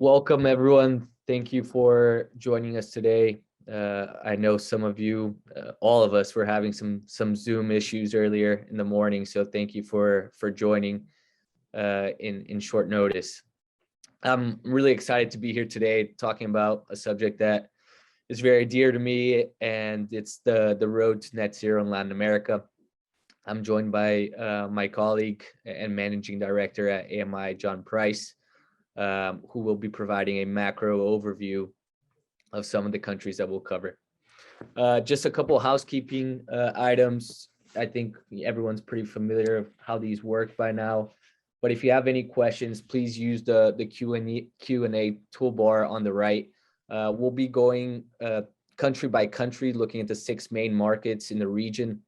Welcome, everyone. Thank you for joining us today. I know some of you, all of us, were having some Zoom issues earlier in the morning, so thank you for joining in short notice. I'm really excited to be here today talking about a subject that is very dear to me, and it's the road to net zero in Latin America. I'm joined by my colleague and managing director at AMI, John Price, who will be providing a macro overview of some of the countries that we'll cover. Just a couple of housekeeping items. I think everyone's pretty familiar with how these work by now. But if you have any questions, please use the Q&A toolbar on the right. We'll be going country by country, looking at the 6 main markets in the region.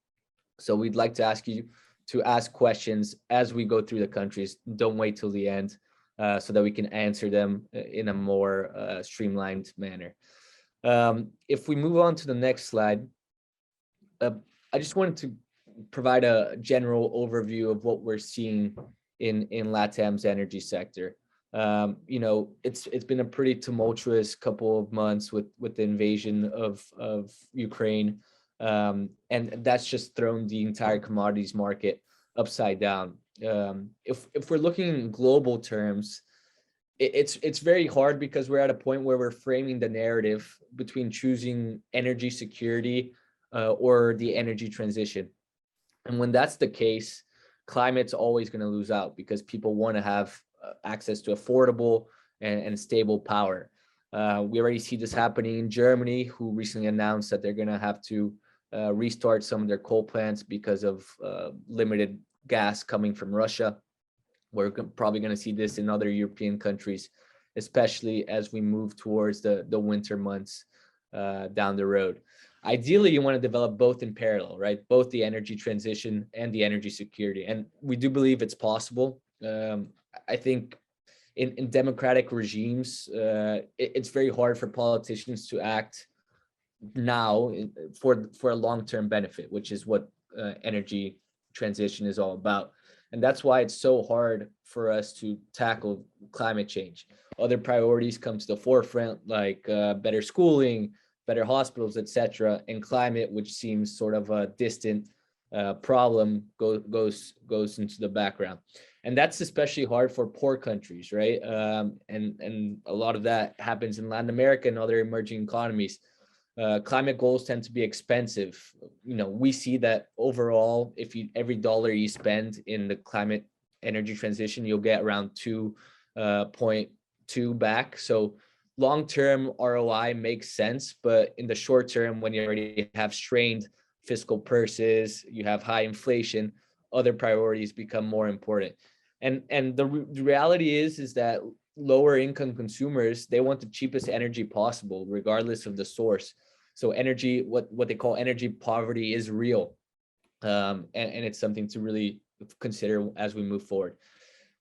So we'd like to ask you to ask questions as we go through the countries. Don't wait till the end so that we can answer them in a more streamlined manner. If we move on to the next slide, I just wanted to provide a general overview of what we're seeing in LATAM's energy sector. It's been a pretty tumultuous couple of months with the invasion of Ukraine, and that's just thrown the entire commodities market upside down. If we're looking in global terms, it's very hard because we're at a point where we're framing the narrative between choosing energy security or the energy transition. And when that's the case, climate's always going to lose out because people want to have access to affordable and stable power. We already see this happening in Germany, who recently announced that they're going to have to restart some of their coal plants because of limited gas coming from Russia. We're probably going to see this in other European countries, especially as we move towards the winter months down the road. Ideally, you want to develop both in parallel, right? Both the energy transition and the energy security. And we do believe it's possible. I think in democratic regimes, it's very hard for politicians to act now for a long-term benefit, which is what energy transition is all about. And that's why it's so hard for us to tackle climate change. Other priorities come to the forefront, like better schooling, better hospitals, etc. And climate, which seems sort of a distant problem, goes into the background. And that's especially hard for poor countries, right? And a lot of that happens in Latin America and other emerging economies. Climate goals tend to be expensive. We see that overall, if every dollar you spend in the climate energy transition, you'll get around 2.2 back. So long-term ROI makes sense, but in the short term, when you already have strained fiscal purses, you have high inflation, other priorities become more important. And the reality is that lower income consumers, they want the cheapest energy possible, regardless of the source. So energy, what they call energy poverty, is real, and it's something to really consider as we move forward.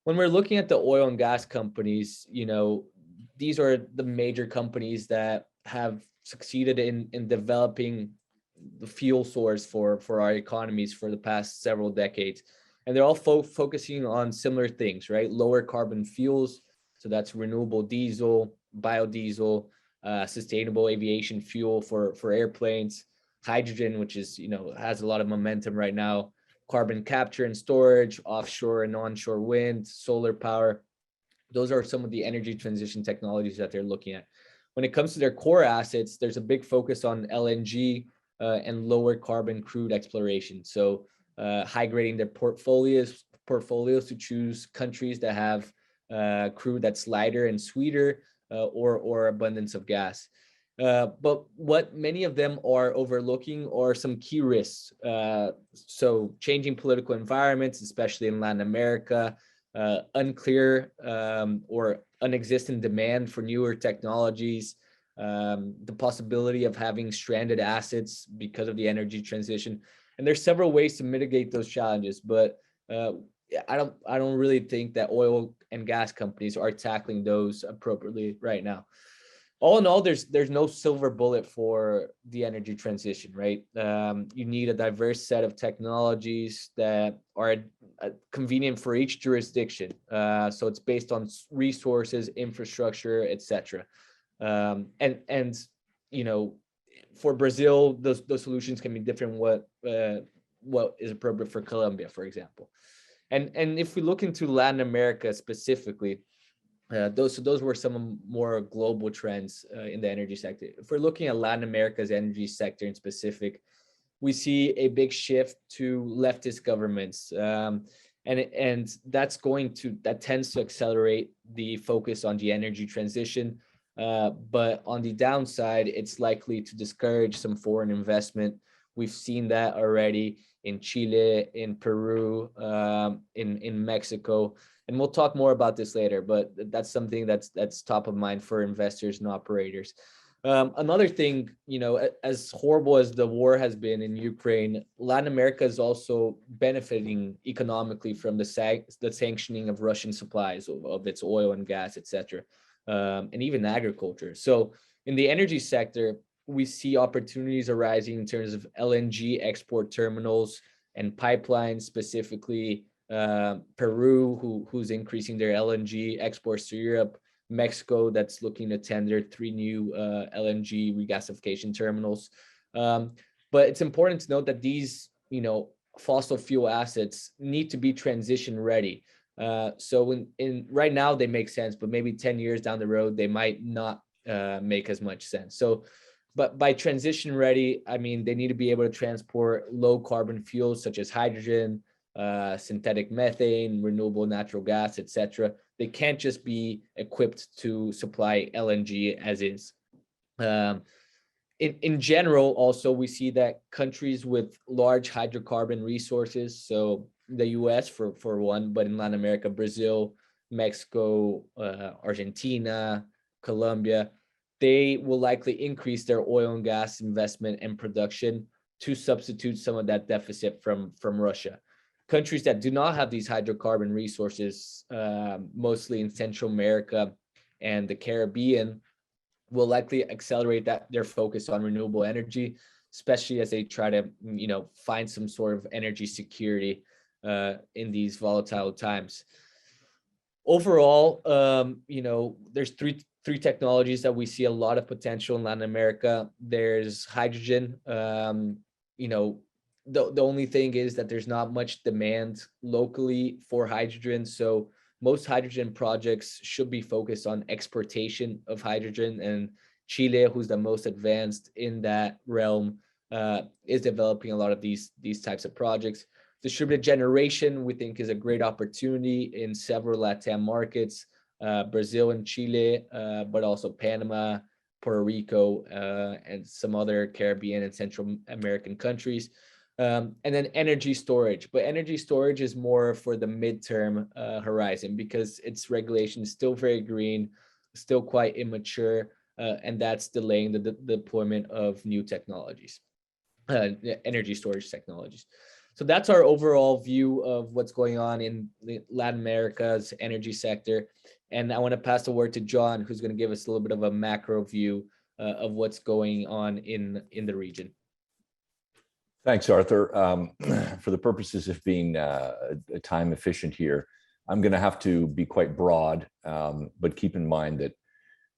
When we're looking at the oil and gas companies, these are the major companies that have succeeded in developing the fuel source for our economies for the past several decades, and they're all focusing on similar things, right? Lower carbon fuels, so that's renewable diesel, biodiesel, sustainable aviation fuel for airplanes, hydrogen, which is has a lot of momentum right now, carbon capture and storage, offshore and onshore wind, solar power. Those are some of the energy transition technologies that they're looking at. When it comes to their core assets, there's a big focus on LNG and lower carbon crude exploration. So high grading their portfolios to choose countries that have crude that's lighter and sweeter, or abundance of gas. But what many of them are overlooking are some key risks. So changing political environments, especially in Latin America, unclear or unexistent demand for newer technologies, the possibility of having stranded assets because of the energy transition. And there's several ways to mitigate those challenges, but I don't really think that oil and gas companies are tackling those appropriately right now. all in all, there's no silver bullet for the energy transition, right? You need a diverse set of technologies that are convenient for each jurisdiction. So it's based on resources, infrastructure, etc. And you know, for Brazil, those solutions can be different. What is appropriate for Colombia, for example. And if we look into Latin America specifically, those were some more global trends in the energy sector. If we're looking at Latin America's energy sector in specific, we see a big shift to leftist governments, and that tends to accelerate the focus on the energy transition. But on the downside, it's likely to discourage some foreign investment. We've seen that already in Chile, in Peru, in Mexico. And we'll talk more about this later, but that's something that's top of mind for investors and operators. Another thing, as horrible as the war has been in Ukraine, Latin America is also benefiting economically from the sanctioning of Russian supplies of its oil and gas, etc., and even agriculture. So in the energy sector, we see opportunities arising in terms of LNG export terminals and pipelines, specifically Peru, who's increasing their LNG exports to Europe, Mexico, that's looking to tender 3 new LNG regasification terminals. But it's important to note that these, fossil fuel assets need to be transition ready. So right now they make sense, but maybe 10 years down the road, they might not make as much sense. So, but by transition ready, I mean, they need to be able to transport low carbon fuels such as hydrogen, synthetic methane, renewable natural gas, etc. They can't just be equipped to supply LNG as is. In general, also, we see that countries with large hydrocarbon resources, so the US for one, but in Latin America, Brazil, Mexico, Argentina, Colombia, they will likely increase their oil and gas investment and production to substitute some of that deficit from Russia. Countries that do not have these hydrocarbon resources, mostly in Central America and the Caribbean, will likely accelerate their focus on renewable energy, especially as they try to, find some sort of energy security in these volatile times. Overall, there's three technologies that we see a lot of potential in Latin America. There's hydrogen. The only thing is that there's not much demand locally for hydrogen. So most hydrogen projects should be focused on exportation of hydrogen. And Chile, who's the most advanced in that realm, is developing a lot of these types of projects. Distributed generation, we think, is a great opportunity in several LATAM markets, Brazil and Chile, but also Panama, Puerto Rico, and some other Caribbean and Central American countries. And then energy storage, but energy storage is more for the midterm horizon because its regulation is still very green, still quite immature, and that's delaying the deployment of new technologies, energy storage technologies. So that's our overall view of what's going on in Latin America's energy sector. And I want to pass the word to John, who's going to give us a little bit of a macro view of what's going on in the region. Thanks, Arthur. For the purposes of being time efficient here, I'm going to have to be quite broad, but keep in mind that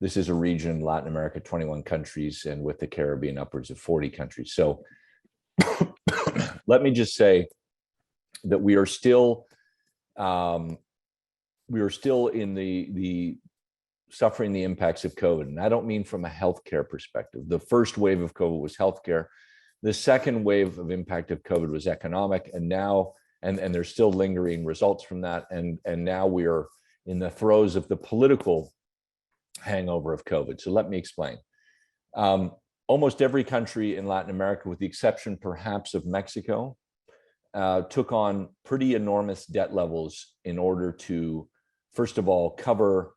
this is a region, Latin America, 21 countries, and with the Caribbean, upwards of 40 countries. So let me just say that we are still in the suffering the impacts of COVID. And I don't mean from a healthcare perspective. The first wave of COVID was healthcare. The second wave of impact of COVID was economic, and now, and there's still lingering results from that. And now we are in the throes of the political hangover of COVID. So let me explain. Almost every country in Latin America, with the exception perhaps of Mexico, took on pretty enormous debt levels in order to, first of all, cover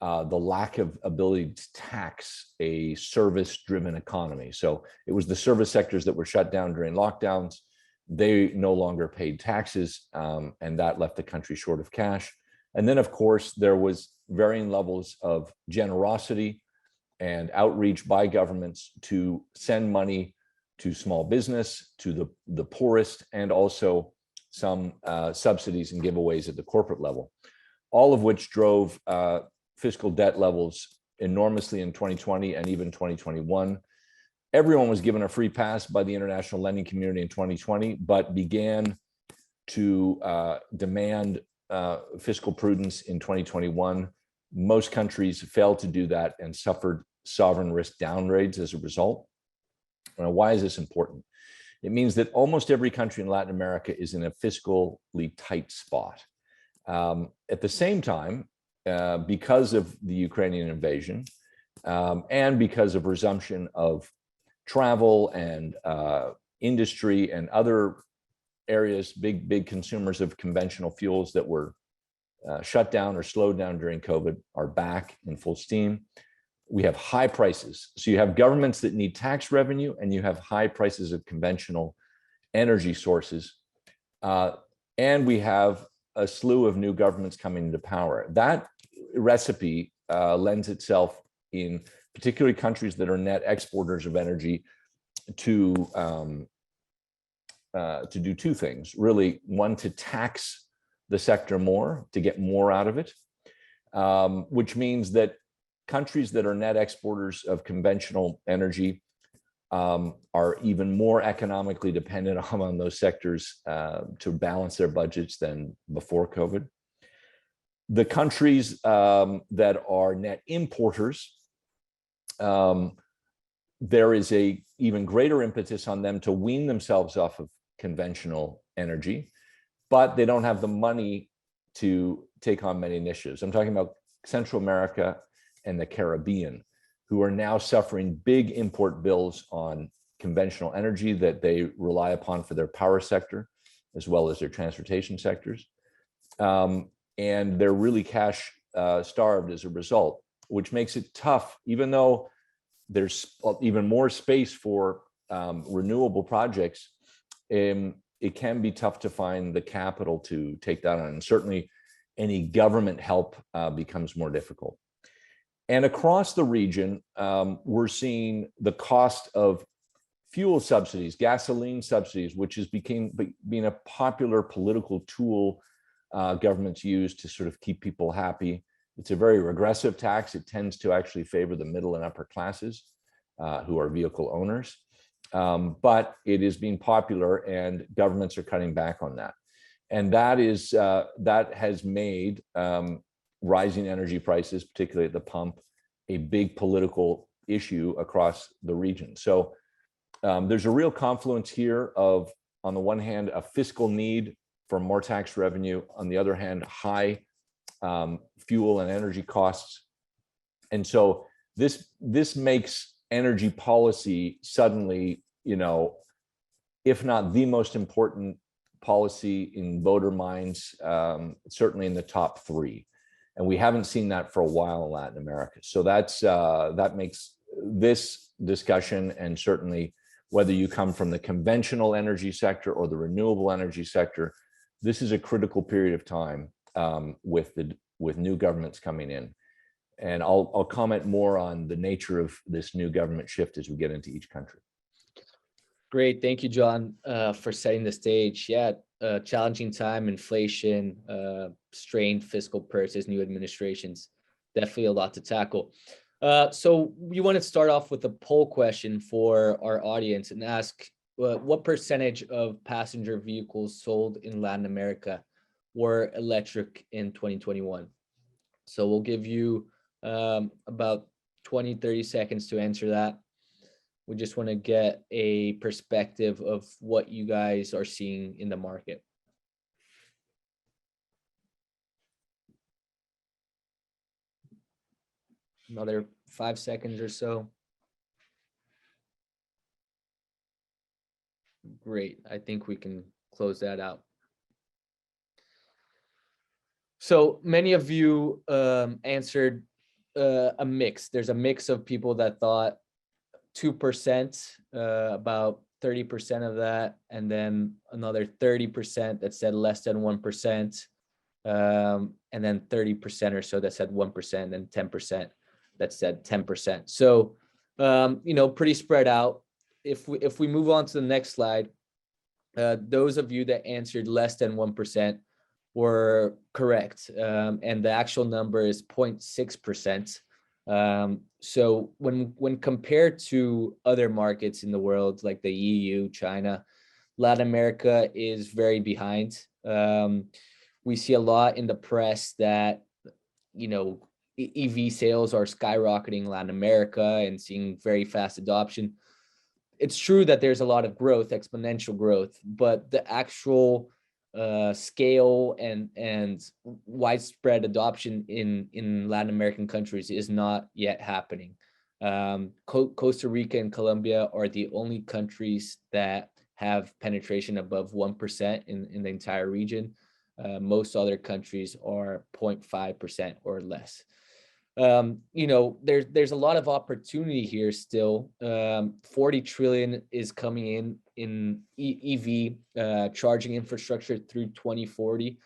the lack of ability to tax a service-driven economy. So it was the service sectors that were shut down during lockdowns. They no longer paid taxes, and that left the country short of cash. And then, of course, there was varying levels of generosity and outreach by governments to send money to small business, to the poorest, and also some subsidies and giveaways at the corporate level, all of which drove fiscal debt levels enormously in 2020 and even 2021. Everyone was given a free pass by the international lending community in 2020, but began to demand fiscal prudence in 2021. Most countries failed to do that and suffered sovereign risk downgrades as a result. Now, why is this important? It means that almost every country in Latin America is in a fiscally tight spot. At the same time, because of the Ukrainian invasion and because of resumption of travel and industry and other areas, big consumers of conventional fuels that were shut down or slowed down during COVID are back in full steam. We have high prices. So you have governments that need tax revenue, and you have high prices of conventional energy sources. And we have a slew of new governments coming into power. That recipe lends itself, in particularly countries that are net exporters of energy, to do two things. Really, one, to tax the sector more, to get more out of it, which means that countries that are net exporters of conventional energy are even more economically dependent on those sectors to balance their budgets than before COVID. The countries that are net importers, there is a even greater impetus on them to wean themselves off of conventional energy, but they don't have the money to take on many initiatives. I'm talking about Central America and the Caribbean, who are now suffering big import bills on conventional energy that they rely upon for their power sector, as well as their transportation sectors. And they're really cash starved as a result, which makes it tough, even though there's even more space for renewable projects. It can be tough to find the capital to take that on. And certainly any government help becomes more difficult. And across the region, we're seeing the cost of fuel subsidies, gasoline subsidies, which has being a popular political tool governments use to sort of keep people happy. It's a very regressive tax. It tends to actually favor the middle and upper classes who are vehicle owners. But it is being popular, and governments are cutting back on that. And that has made rising energy prices, particularly at the pump, a big political issue across the region. So there's a real confluence here of, on the one hand, a fiscal need for more tax revenue, on the other hand, high fuel and energy costs. And so this makes energy policy suddenly, if not the most important policy in voter minds, certainly in the top three. And we haven't seen that for a while in Latin America. So that makes this discussion, and certainly whether you come from the conventional energy sector or the renewable energy sector, this is a critical period of time with new governments coming in. And I'll comment more on the nature of this new government shift as we get into each country. Great. Thank you, John, for setting the stage. Yeah, challenging time, inflation, strained fiscal purses, new administrations, definitely a lot to tackle. So we want to start off with a poll question for our audience and ask what percentage of passenger vehicles sold in Latin America were electric in 2021? So we'll give you about 20-30 seconds to answer that. We just want to get a perspective of what you guys are seeing in the market. Another 5 seconds or so. Great. I think we can close that out. So many of you answered a mix. There's a mix of people that thought 2%, about 30% of that, and then another 30% that said less than 1%, and then 30% or so that said 1%, and 10% that said 10%. So, pretty spread out. If we move on to the next slide, those of you that answered less than 1% were correct, and the actual number is 0.6%. So when compared to other markets in the world, like the EU, China, Latin America is very behind. We see a lot in the press that, EV sales are skyrocketing in Latin America and seeing very fast adoption. It's true that there's a lot of growth, exponential growth, but the actual scale and widespread adoption in Latin American countries is not yet happening. Costa Rica and Colombia are the only countries that have penetration above 1% in the entire region. Most other countries are 0.5% or less. There's a lot of opportunity here still. 40 trillion is coming in EV charging infrastructure through 2040.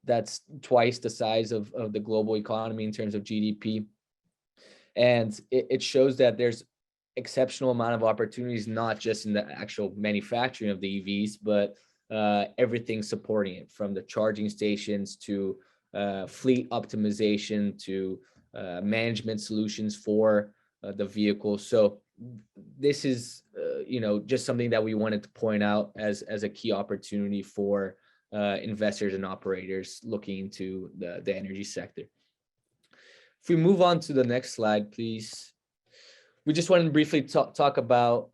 That's twice the size of the global economy in terms of GDP. And it shows that there's exceptional amount of opportunities, not just in the actual manufacturing of the EVs, but everything supporting it, from the charging stations to fleet optimization to management solutions for the vehicle. So this is, just something that we wanted to point out as a key opportunity for investors and operators looking into the energy sector. If we move on to the next slide, please. We just want to briefly talk about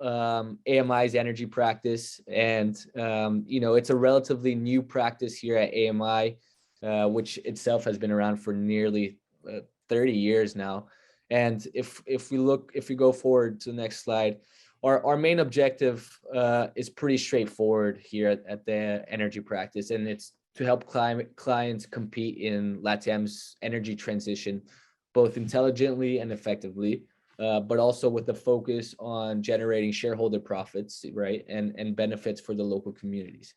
AMI's energy practice. And, it's a relatively new practice here at AMI, which itself has been around for nearly 30 years now. And if we go forward to the next slide, our main objective is pretty straightforward here at the energy practice, and it's to help clients compete in LATAM's energy transition, both intelligently and effectively, but also with the focus on generating shareholder profits, right, and benefits for the local communities.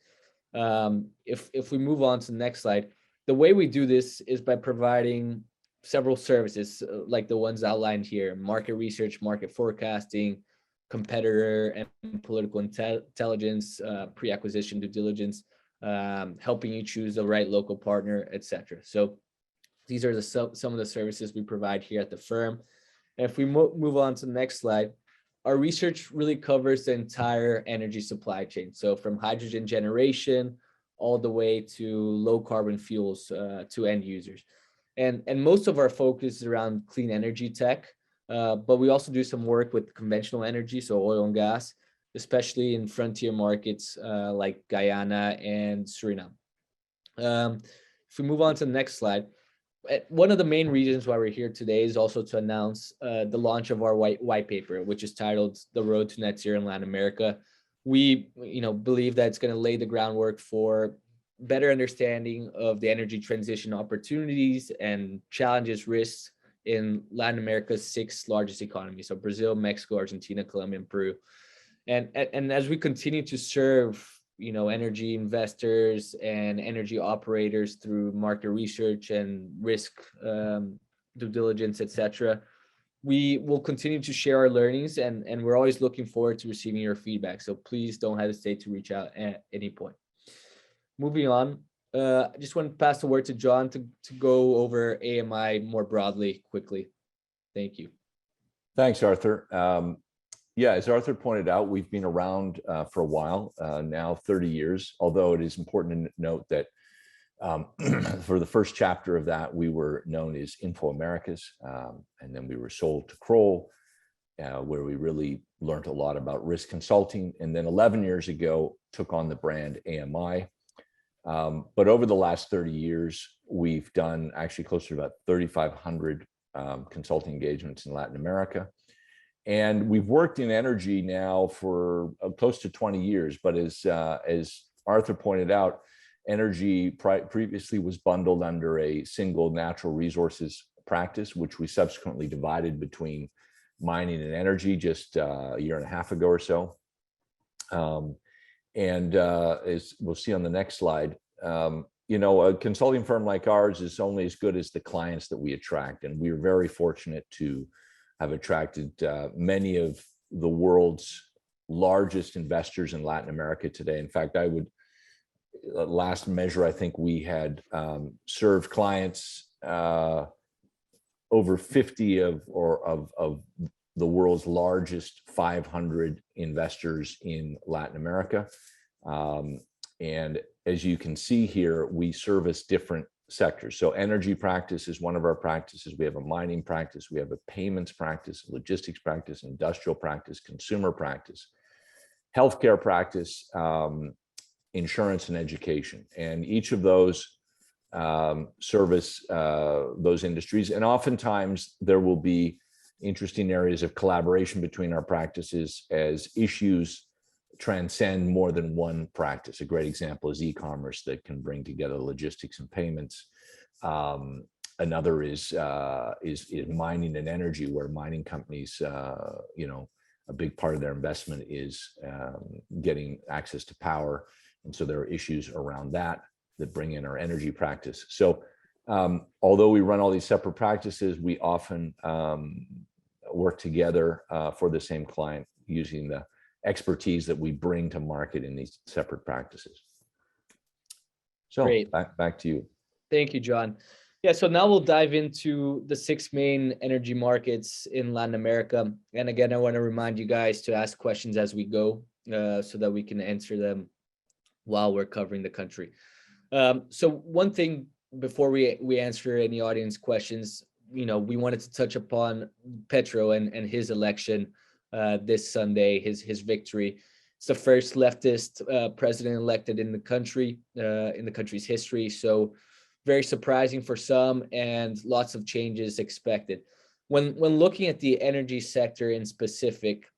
If we move on to the next slide, the way we do this is by providing several services like the ones outlined here: market research, market forecasting, competitor and political intelligence, pre-acquisition due diligence, helping you choose the right local partner, etc. So these are some of the services we provide here at the firm. And if we move on to the next slide, our research really covers the entire energy supply chain. So from hydrogen generation all the way to low carbon fuels to end users. And most of our focus is around clean energy tech, but we also do some work with conventional energy, so oil and gas, especially in frontier markets like Guyana and Suriname. If we move on to the next slide, one of the main reasons why we're here today is also to announce the launch of our white paper, which is titled "The Road to Net Zero in Latin America." We, believe that it's going to lay the groundwork for better understanding of the energy transition opportunities and challenges, risks in Latin America's 6 largest economies: so Brazil, Mexico, Argentina, Colombia, and Peru. And as we continue to serve energy investors and energy operators through market research and risk due diligence, etc., we will continue to share our learnings, and we're always looking forward to receiving your feedback. So please don't hesitate to reach out at any point. Moving on, I just want to pass the word to John to go over AMI more broadly quickly. Thank you. Thanks, Arthur. As Arthur pointed out, we've been around for a while, now 30 years, although it is important to note that for the first chapter of that, we were known as Info Americas, and then we were sold to Kroll, where we really learned a lot about risk consulting, and then 11 years ago took on the brand AMI. But over the last 30 years, we've done actually close to about 3,500 consulting engagements in Latin America. And we've worked in energy now for close to 20 years. But as Arthur pointed out, energy previously was bundled under a single natural resources practice, which we subsequently divided between mining and energy just a year and a half ago or so. As we'll see on the next slide, a consulting firm like ours is only as good as the clients that we attract. And we're very fortunate to have attracted many of the world's largest investors in Latin America today. In fact, last measure, I think we had served clients over 50 of the world's largest 500 investors in Latin America. And as you can see here, we service different sectors. So energy practice is one of our practices. We have a mining practice. We have a payments practice, logistics practice, industrial practice, consumer practice, healthcare practice, insurance, and education. And each of those service those industries. And oftentimes there will be interesting areas of collaboration between our practices as issues transcend more than one practice. A great example is e-commerce that can bring together logistics and payments. Another is mining and energy, where mining companies, a big part of their investment is getting access to power. And so there are issues around that bring in our energy practice. So although we run all these separate practices, we often work together for the same client using the expertise that we bring to market in these separate practices. So Great. Back to you. Thank you, John. Yeah, so now we'll dive into the 6 main energy markets in Latin America. And again, I want to remind you guys to ask questions as we go so that we can answer them while we're covering the country. So one thing before we answer any audience questions, we wanted to touch upon Petro and his election this Sunday, his victory. It's the first leftist president elected in the country's history. So very surprising for some, and lots of changes expected. When looking at the energy sector in specific,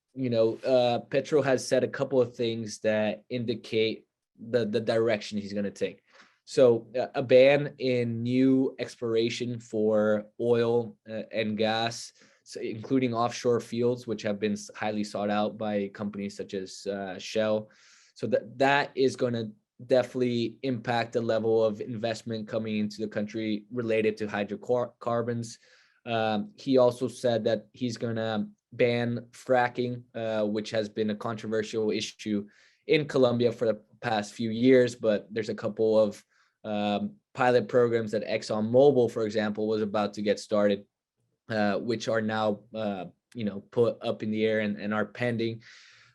Petro has said a couple of things that indicate the direction he's going to take. So a ban in new exploration for oil and gas, so including offshore fields, which have been highly sought out by companies such as Shell. So that is going to definitely impact the level of investment coming into the country related to hydrocarbons. He also said that he's going to ban fracking, which has been a controversial issue in Colombia for the past few years, but there's a couple of pilot programs that ExxonMobil, for example, was about to get started, which are now put up in the air and are pending.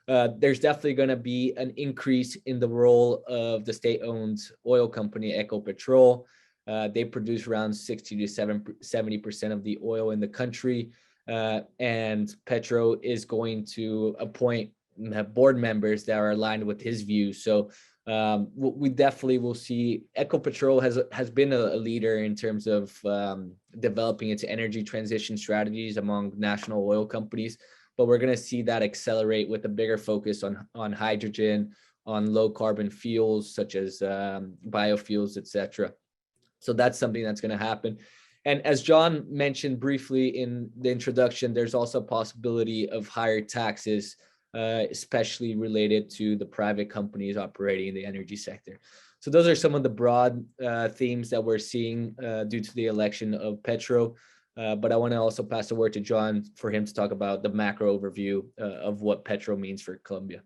There's definitely going to be an increase in the role of the state-owned oil company Ecopetrol. They produce around 60 to 70% of the oil in the country, and Petro is going to appoint board members that are aligned with his views. So we definitely will see. Ecopetrol has been a leader in terms of developing its energy transition strategies among national oil companies, but we're going to see that accelerate with a bigger focus on hydrogen, on low carbon fuels such as biofuels, etc. So that's something that's going to happen. And as John mentioned briefly in the introduction, there's also a possibility of higher taxes, especially related to the private companies operating in the energy sector. So those are some of the broad themes that we're seeing due to the election of Petro. But I want to also pass the word to John for him to talk about the macro overview of what Petro means for Colombia.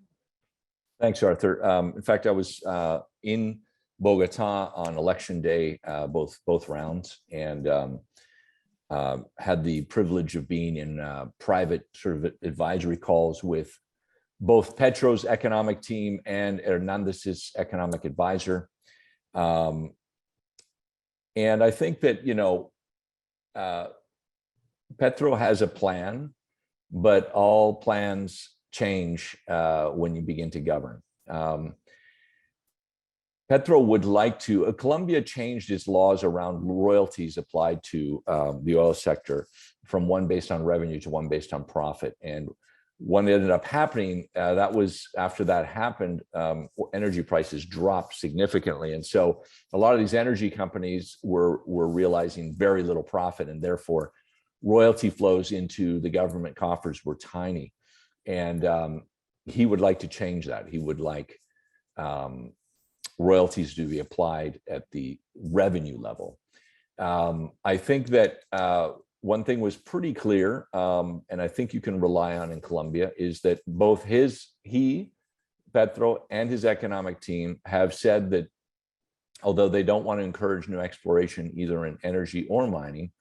Thanks, Arthur. In fact, I was in Bogota on election day, both rounds, and had the privilege of being in private sort of advisory calls with both Petro's economic team and Hernandez's economic advisor. And I think that, Petro has a plan, but all plans change when you begin to govern. Petro would like to, Colombia changed its laws around royalties applied to the oil sector from one based on revenue to one based on profit. And what ended up happening, that was after that happened, energy prices dropped significantly. And so a lot of these energy companies were realizing very little profit, and therefore royalty flows into the government coffers were tiny. And he would like to change that. He would like royalties to be applied at the revenue level. I think that one thing was pretty clear, and I think you can rely on in Colombia, is that both Petro, and his economic team have said that although they don't want to encourage new exploration either in energy or mining,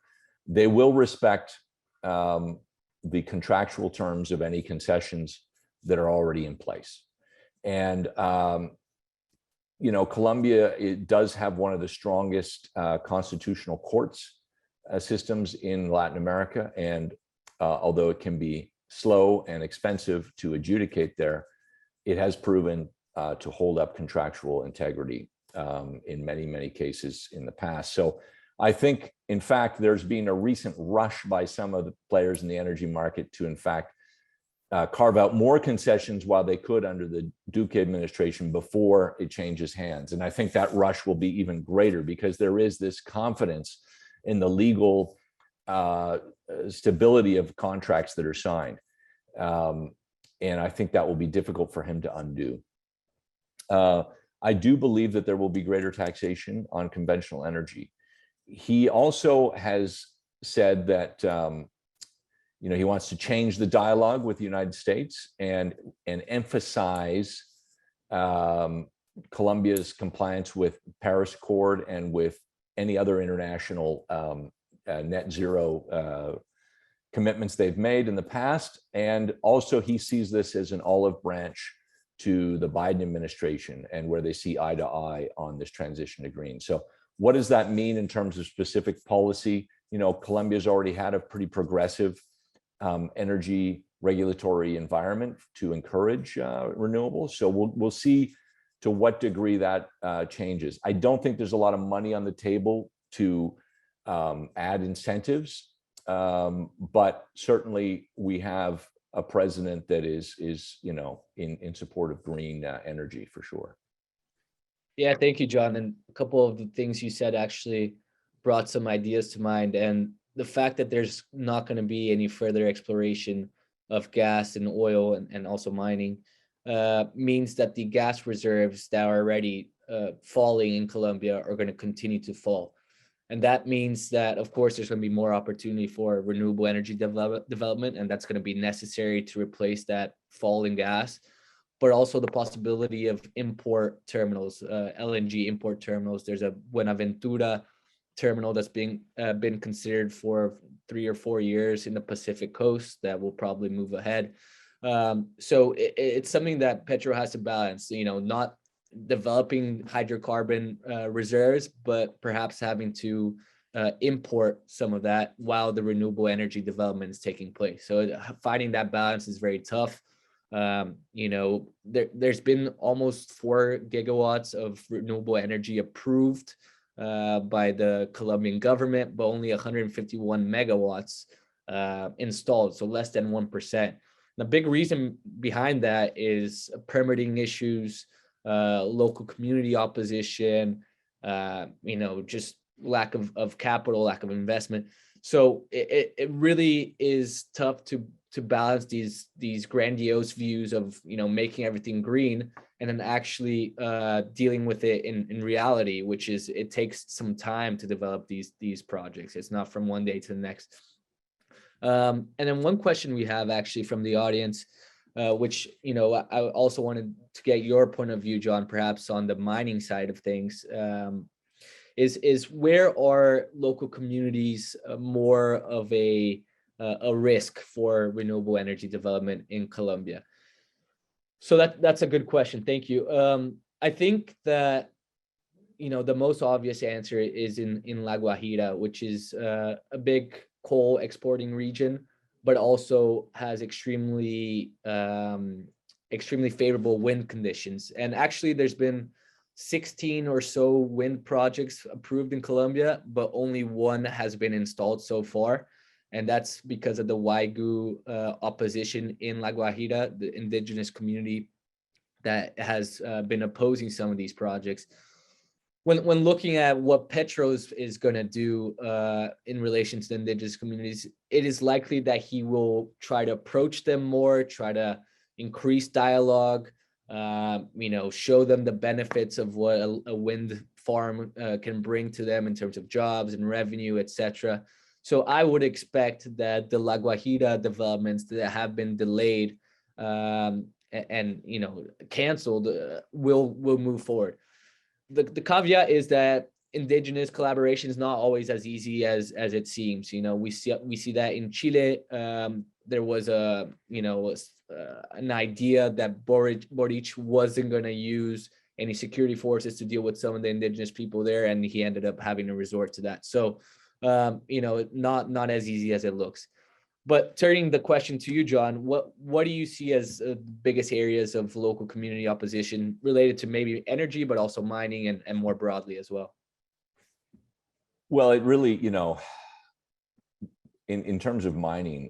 they will respect the contractual terms of any concessions that are already in place. And Colombia, it does have one of the strongest constitutional courts systems in Latin America. And although it can be slow and expensive to adjudicate there, it has proven to hold up contractual integrity in many, many cases in the past. So I think, in fact, there's been a recent rush by some of the players in the energy market to, in fact, carve out more concessions while they could under the Duque administration before it changes hands. And I think that rush will be even greater because there is this confidence in the legal stability of contracts that are signed. And I think that will be difficult for him to undo. I do believe that there will be greater taxation on conventional energy. He also has said that he wants to change the dialogue with the United States and emphasize Colombia's compliance with Paris Accord and with any other international net zero commitments they've made in the past. And also he sees this as an olive branch to the Biden administration and where they see eye to eye on this transition to green. So what does that mean in terms of specific policy? Colombia's already had a pretty progressive energy regulatory environment to encourage renewables. So we'll see to what degree that changes. I don't think there's a lot of money on the table to add incentives, but certainly we have a president that is in support of green energy for sure. Yeah, thank you, John. And a couple of the things you said actually brought some ideas to mind. And the fact that there's not going to be any further exploration of gas and oil and also mining means that the gas reserves that are already falling in Colombia are going to continue to fall. And that means that, of course, there's going to be more opportunity for renewable energy development, and that's going to be necessary to replace that falling gas, but also the possibility of import terminals, LNG import terminals. There's a Buenaventura terminal that's been considered for 3 or 4 years in the Pacific coast that will probably move ahead. So it's something that Petro has to balance, not developing hydrocarbon reserves, but perhaps having to import some of that while the renewable energy development is taking place. So finding that balance is very tough. There's been almost 4 gigawatts of renewable energy approved by the Colombian government, but only 151 megawatts installed, so less than 1%. The big reason behind that is permitting issues, local community opposition, just lack of capital, lack of investment. So it really is tough to balance these grandiose views of making everything green and then actually dealing with it in reality, which is it takes some time to develop these projects. It's not from one day to the next. And then one question we have actually from the audience, which I also wanted to get your point of view, John, perhaps on the mining side of things, is where are local communities more of a risk for renewable energy development in Colombia? So that's a good question. Thank you. I think that the most obvious answer is in La Guajira, which is a big coal exporting region, but also has extremely favorable wind conditions. And actually, there's been 16 or so wind projects approved in Colombia, but only one has been installed so far. And that's because of the Waigu opposition in La Guajira, the indigenous community that has been opposing some of these projects. When looking at what Petro is going to do in relation to the indigenous communities, it is likely that he will try to approach them more, try to increase dialogue, show them the benefits of what a wind farm can bring to them in terms of jobs and revenue, etc. So I would expect that the La Guajira developments that have been delayed and canceled will move forward. The caveat is that indigenous collaboration is not always as easy as it seems. We see that in Chile. There was an idea that Boric wasn't going to use any security forces to deal with some of the indigenous people there, and he ended up having to resort to that. So not as easy as it looks. But turning the question to you, John, what do you see as the biggest areas of local community opposition related to maybe energy, but also mining and more broadly as well? Well, it really, in terms of mining,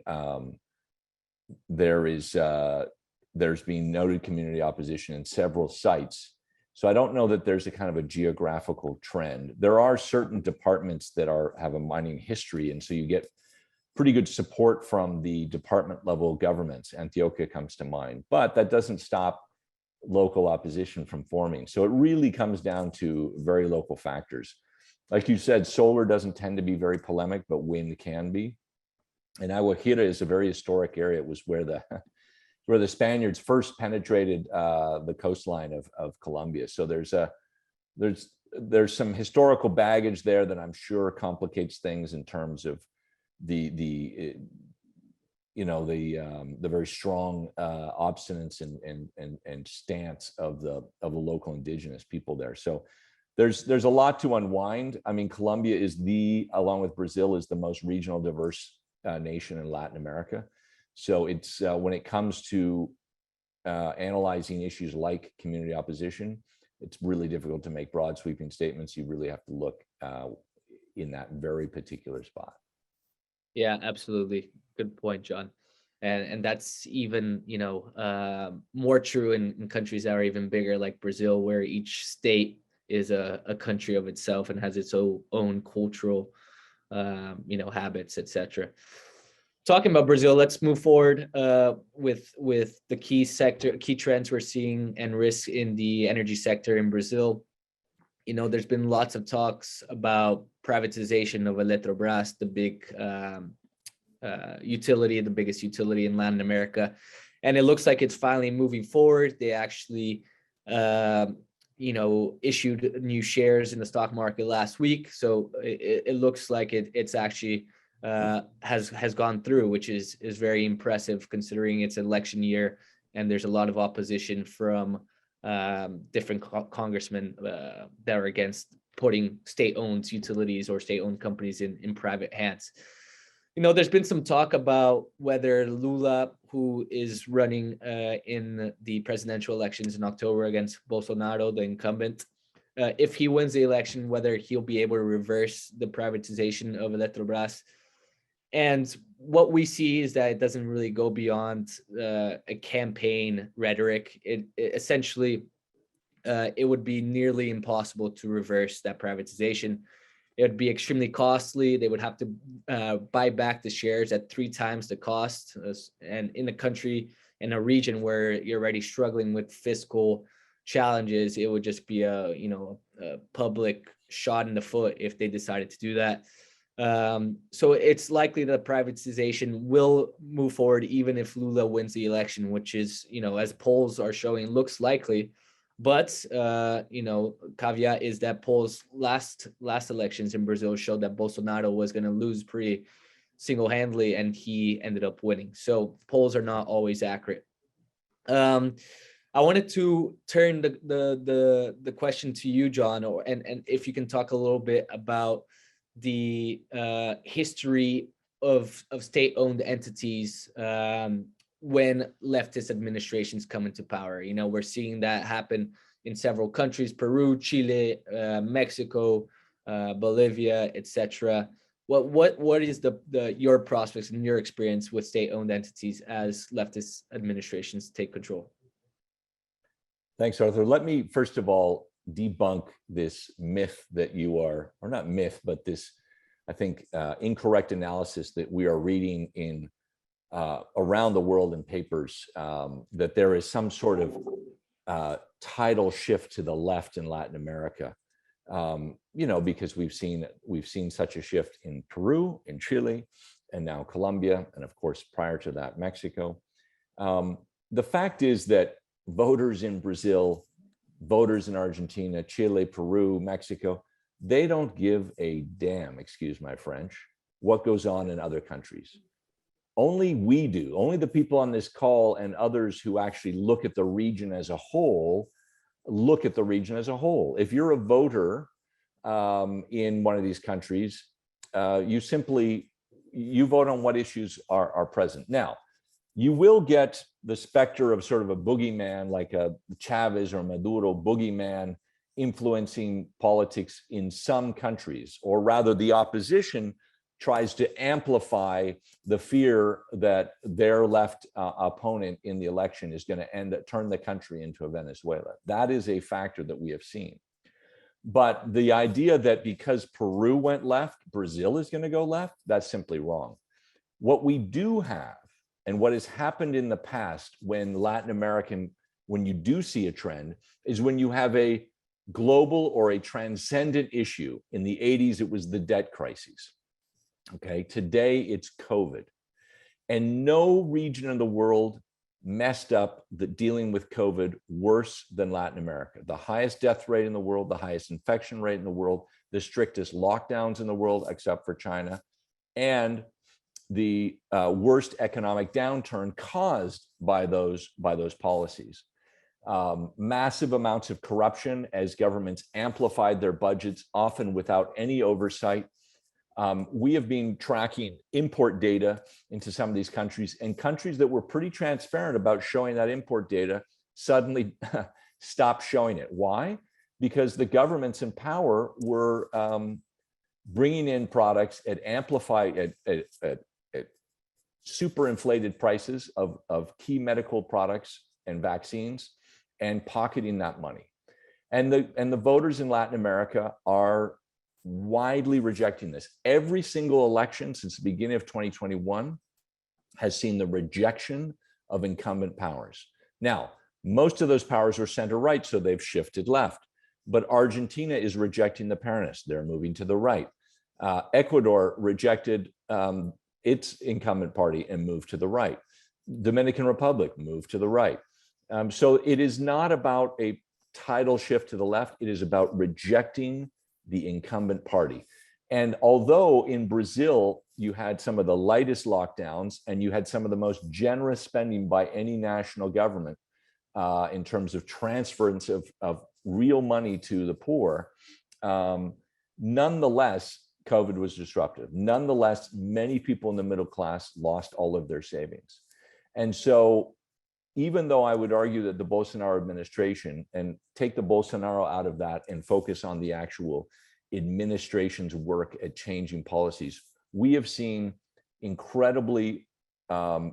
there's been noted community opposition in several sites. So I don't know that there's a kind of a geographical trend. There are certain departments that have a mining history, and so you get pretty good support from the department level governments. Antioquia comes to mind, but that doesn't stop local opposition from forming. So it really comes down to very local factors. Like you said, solar doesn't tend to be very polemic, but wind can be. And Guajira is a very historic area. It was where the Spaniards first penetrated the coastline of Colombia. So there's some historical baggage there that I'm sure complicates things in terms of the very strong obstinance and stance of the local indigenous people there. So there's a lot to unwind. I mean, Colombia is along with Brazil, is the most regional diverse nation in Latin America. So it's when it comes to analyzing issues like community opposition, it's really difficult to make broad sweeping statements. You really have to look in that very particular spot. Yeah, absolutely. Good point, John. And that's even, more true in countries that are even bigger, like Brazil, where each state is a country of itself and has its own cultural, habits, etc. Talking about Brazil, let's move forward with the key trends we're seeing and risks in the energy sector in Brazil. There's been lots of talks about privatization of Eletrobras, the big utility, the biggest utility in Latin America. And it looks like it's finally moving forward. They actually, issued new shares in the stock market last week. So it looks like it's actually has gone through, which is very impressive considering it's election year and there's a lot of opposition from different congressmen that are against putting state-owned utilities or state-owned companies in private hands. There's been some talk about whether Lula, who is running in the presidential elections in October against Bolsonaro, the incumbent, if he wins the election, whether he'll be able to reverse the privatization of Eletrobras. And what we see is that it doesn't really go beyond a campaign rhetoric. It essentially, it would be nearly impossible to reverse that privatization. It would be extremely costly. They would have to buy back the shares at 3 times the cost. And in a country, in a region where you're already struggling with fiscal challenges, it would just be a public shot in the foot if they decided to do that. So it's likely that privatization will move forward even if Lula wins the election, which is, as polls are showing, looks likely. But caveat is that polls last elections in Brazil showed that Bolsonaro was going to lose pretty single-handedly, and he ended up winning. So polls are not always accurate. I wanted to turn the question to you, John, and if you can talk a little bit about the history of state-owned entities when leftist administrations come into power. We're seeing that happen in several countries: Peru, Chile, Mexico, Bolivia, etc. What is your prospects and your experience with state-owned entities as leftist administrations take control? Thanks, Arthur. Let me first of all debunk this myth that you are, or not myth, but this, I think, incorrect analysis that we are reading in around the world in papers, that there is some sort of tidal shift to the left in Latin America. Because we've seen such a shift in Peru, in Chile, and now Colombia, and of course, prior to that, Mexico. The fact is that voters in Brazil, voters in Argentina, Chile, Peru, Mexico, they don't give a damn, excuse my French, what goes on in other countries. Only we do. Only the people on this call and others who actually look at the region as a whole, If you're a voter in one of these countries, you vote on what issues are present. Now, you will get the specter of sort of a boogeyman, like a Chavez or Maduro boogeyman, influencing politics in some countries, or rather the opposition tries to amplify the fear that their left opponent in the election is going to turn the country into a Venezuela. That is a factor that we have seen. But the idea that because Peru went left, Brazil is going to go left, that's simply wrong. What we do have, and what has happened in the past when you do see a trend, is when you have a global or a transcendent issue. In the 80s, it was the debt crises. Okay, today it's COVID. And no region in the world messed up dealing with COVID worse than Latin America. The highest death rate in the world, the highest infection rate in the world, the strictest lockdowns in the world, except for China, and the worst economic downturn caused by those policies. Massive amounts of corruption as governments amplified their budgets, often without any oversight. We have been tracking import data into some of these countries, and countries that were pretty transparent about showing that import data suddenly stopped showing it. Why? Because the governments in power were bringing in products at super inflated prices of key medical products and vaccines, and pocketing that money. And the voters in Latin America are widely rejecting this. Every single election since the beginning of 2021 has seen the rejection of incumbent powers. Now, most of those powers are center right, so they've shifted left. But Argentina is rejecting the Peronists. They're moving to the right. Ecuador rejected its incumbent party and moved to the right. Dominican Republic moved to the right. So it is not about a tidal shift to the left. It is about rejecting the incumbent party. And although in Brazil, you had some of the lightest lockdowns and you had some of the most generous spending by any national government in terms of transference of real money to the poor, nonetheless, COVID was disruptive. Nonetheless, many people in the middle class lost all of their savings. And so even though I would argue that the Bolsonaro administration, and take the Bolsonaro out of that and focus on the actual administration's work at changing policies, we have seen incredibly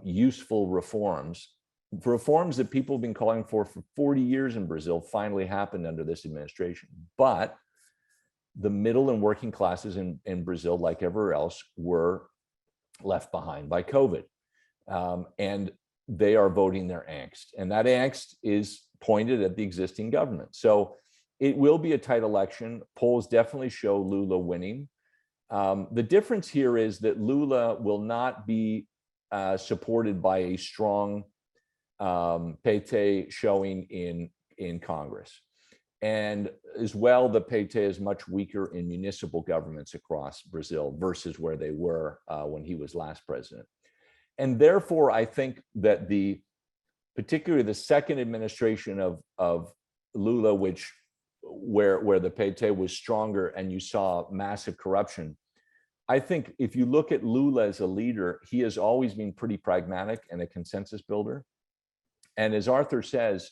useful reforms that people have been calling for 40 years in Brazil finally happened under this administration. But the middle and working classes in Brazil, like everywhere else, were left behind by COVID. And they are voting their angst. And that angst is pointed at the existing government. So it will be a tight election. Polls definitely show Lula winning. The difference here is that Lula will not be supported by a strong PT showing in Congress. And as well, the PT is much weaker in municipal governments across Brazil versus where they were when he was last president. And therefore, I think that particularly the second administration of Lula, where the PT was stronger and you saw massive corruption, I think if you look at Lula as a leader, he has always been pretty pragmatic and a consensus builder. And as Arthur says,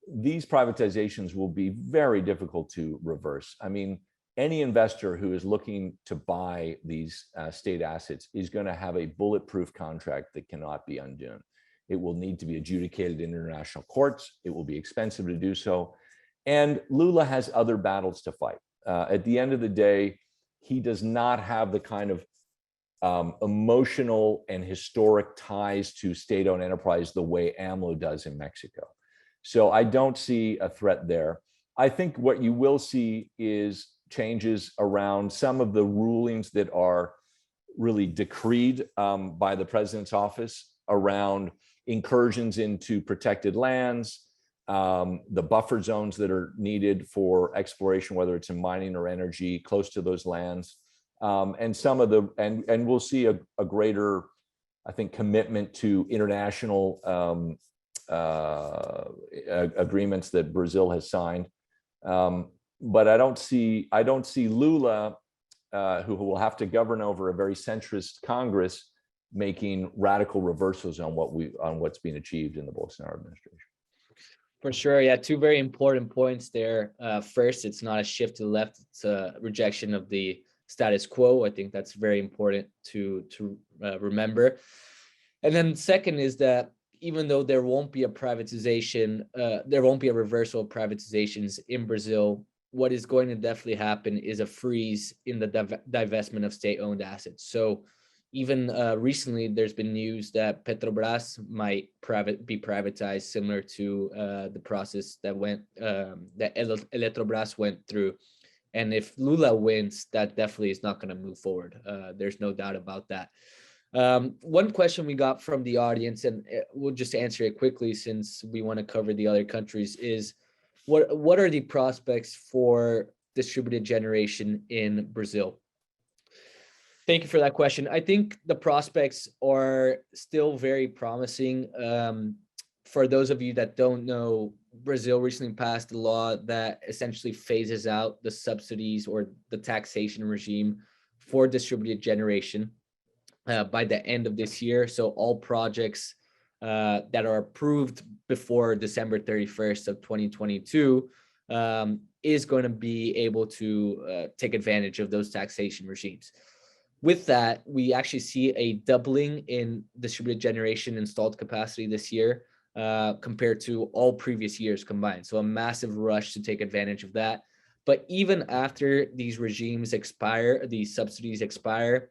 these privatizations will be very difficult to reverse. I mean, any investor who is looking to buy these state assets is going to have a bulletproof contract that cannot be undone. It will need to be adjudicated in international courts. It will be expensive to do so. And Lula has other battles to fight. At the end of the day, he does not have the kind of emotional and historic ties to state-owned enterprise the way AMLO does in Mexico. So I don't see a threat there. I think what you will see is changes around some of the rulings that are really decreed by the president's office around incursions into protected lands, the buffer zones that are needed for exploration, whether it's in mining or energy, close to those lands. And some of the, and we'll see a greater, I think, commitment to international agreements that Brazil has signed. But I don't see Lula, who will have to govern over a very centrist Congress, making radical reversals on what's being achieved in the Bolsonaro administration. For sure, yeah, two very important points there. First, it's not a shift to the left; it's a rejection of the status quo. I think that's very important to remember. And then second is that even though there won't be a privatization, there won't be a reversal of privatizations in Brazil. What is going to definitely happen is a freeze in the divestment of state-owned assets. So even recently, there's been news that Petrobras might be privatized, similar to the process that Eletrobras went through. And if Lula wins, that definitely is not going to move forward. There's no doubt about that. One question we got from the audience, and we'll just answer it quickly since we want to cover the other countries, is what are the prospects for distributed generation in Brazil? Thank you for that question. I think the prospects are still very promising. For those of you that don't know, Brazil recently passed a law that essentially phases out the subsidies or the taxation regime for distributed generation by the end of this year. So all projects that are approved before December 31st of 2022 is going to be able to take advantage of those taxation regimes. With that, we actually see a doubling in distributed generation installed capacity this year compared to all previous years combined. So a massive rush to take advantage of that. But even after these regimes expire, these subsidies expire,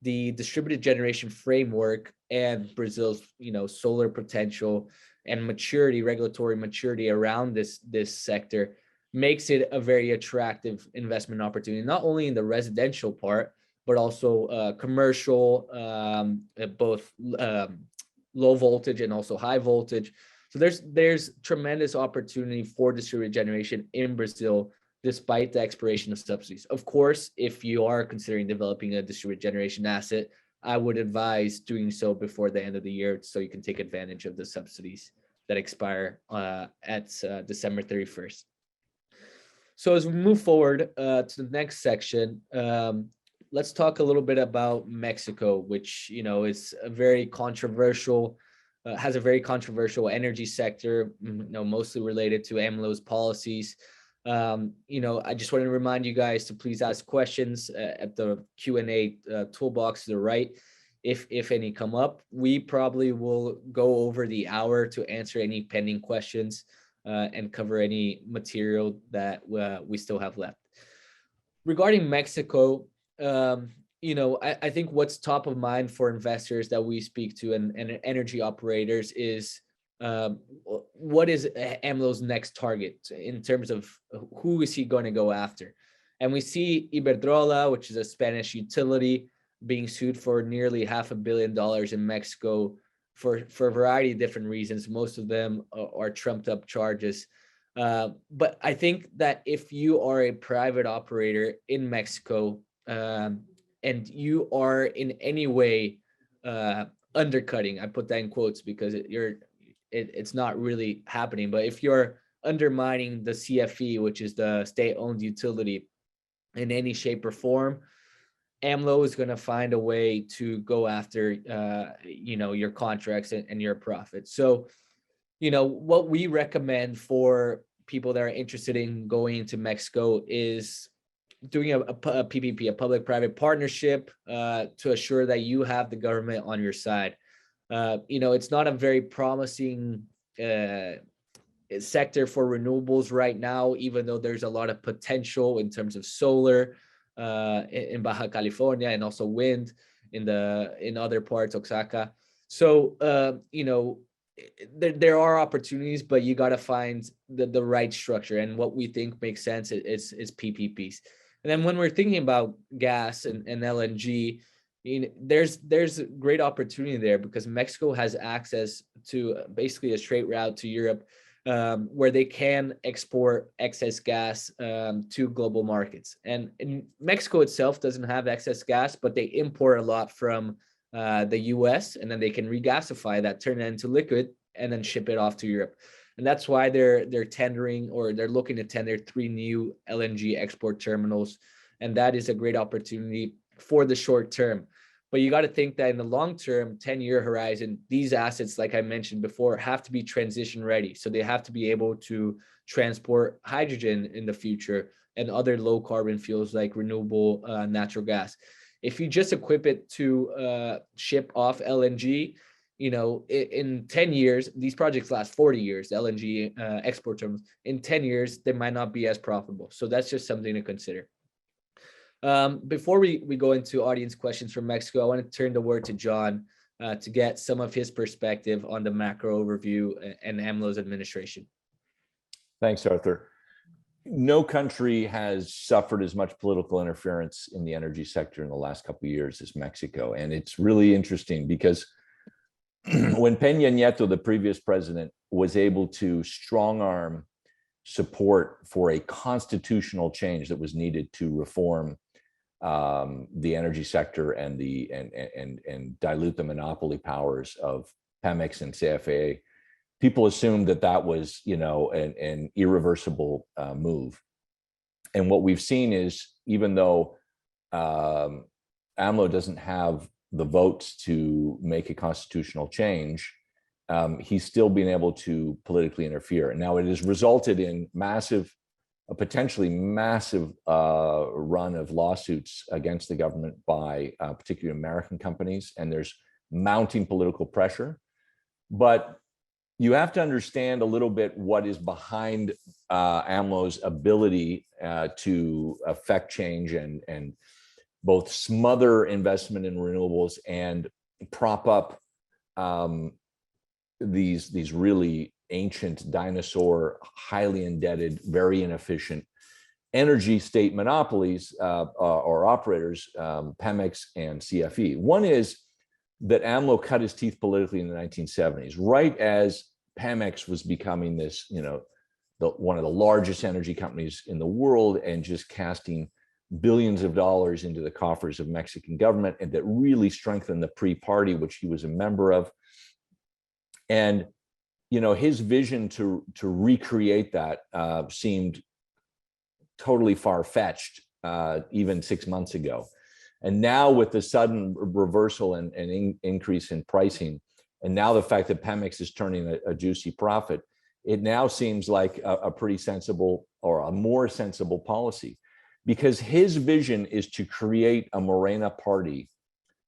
the distributed generation framework and Brazil's, solar potential and maturity, regulatory maturity around this sector makes it a very attractive investment opportunity, not only in the residential part, but also commercial, both low voltage and also high voltage. So there's tremendous opportunity for distributed generation in Brazil, despite the expiration of subsidies. Of course, if you are considering developing a distributed generation asset, I would advise doing so before the end of the year so you can take advantage of the subsidies that expire at December 31st. So as we move forward to the next section, let's talk a little bit about Mexico, which is a very controversial, has a very controversial energy sector, mostly related to AMLO's policies. I just want to remind you guys to please ask questions at the Q&A toolbox to the right. If any come up, we probably will go over the hour to answer any pending questions and cover any material that we still have left. Regarding Mexico, I think what's top of mind for investors that we speak to and energy operators is what is AMLO's next target in terms of who is he going to go after? And we see Iberdrola, which is a Spanish utility, being sued for nearly $500 million in Mexico for a variety of different reasons. Most of them are trumped up charges. But I think that if you are a private operator in Mexico and you are in any way undercutting, I put that in quotes because it's not really happening, but if you're undermining the CFE, which is the state-owned utility, in any shape or form, AMLO is going to find a way to go after your contracts and your profits. So what we recommend for people that are interested in going into Mexico is doing a PPP, a public-private partnership, to assure that you have the government on your side. It's not a very promising sector for renewables right now, even though there's a lot of potential in terms of solar in Baja California and also wind in other parts, Oaxaca. So, there are opportunities, but you got to find the right structure. And what we think makes sense is PPPs. And then when we're thinking about gas and LNG, there's great opportunity there because Mexico has access to basically a straight route to Europe, where they can export excess gas to global markets. And Mexico itself doesn't have excess gas, but they import a lot from the US, and then they can regasify that, turn it into liquid, and then ship it off to Europe. And that's why they're tendering, or they're looking to tender 3 new LNG export terminals. And that is a great opportunity for the short term. But you got to think that in the long term, 10-year horizon, these assets, like I mentioned before, have to be transition ready. So they have to be able to transport hydrogen in the future and other low carbon fuels like renewable natural gas. If you just equip it to ship off LNG, in 10 years, these projects last 40 years, LNG export terminals. In 10 years, they might not be as profitable. So that's just something to consider. Before we go into audience questions from Mexico, I want to turn the word to John to get some of his perspective on the macro overview and AMLO's administration. Thanks, Arthur. No country has suffered as much political interference in the energy sector in the last couple of years as Mexico. And it's really interesting because when Peña Nieto, the previous president, was able to strong arm support for a constitutional change that was needed to reform the energy sector and dilute the monopoly powers of Pemex and CFE, people assumed that was, an irreversible move. And what we've seen is, even though AMLO doesn't have the votes to make a constitutional change, he's still been able to politically interfere. Now, it has resulted in a potentially massive run of lawsuits against the government by particularly American companies, and there's mounting political pressure. But you have to understand a little bit what is behind AMLO's ability to affect change and both smother investment in renewables and prop up these really ancient dinosaur, highly indebted, very inefficient energy state monopolies or operators, Pemex and CFE. One is that AMLO cut his teeth politically in the 1970s, right as Pemex was becoming this, one of the largest energy companies in the world, and just casting billions of dollars into the coffers of Mexican government, and that really strengthened the PRI party, which he was a member of. And his vision to recreate that seemed totally far-fetched even 6 months ago. And now, with the sudden reversal and increase in pricing, and now the fact that Pemex is turning a juicy profit, it now seems like a pretty sensible, or a more sensible policy, because his vision is to create a Morena party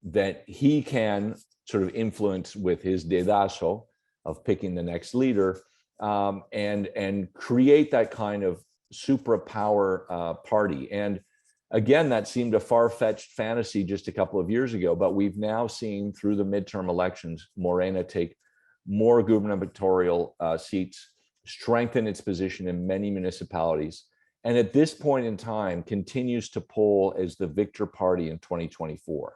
that he can sort of influence with his dedazo of picking the next leader, and create that kind of superpower party. And again, that seemed a far-fetched fantasy just a couple of years ago, but we've now seen through the midterm elections, Morena take more gubernatorial seats, strengthen its position in many municipalities, and at this point in time continues to poll as the victor party in 2024.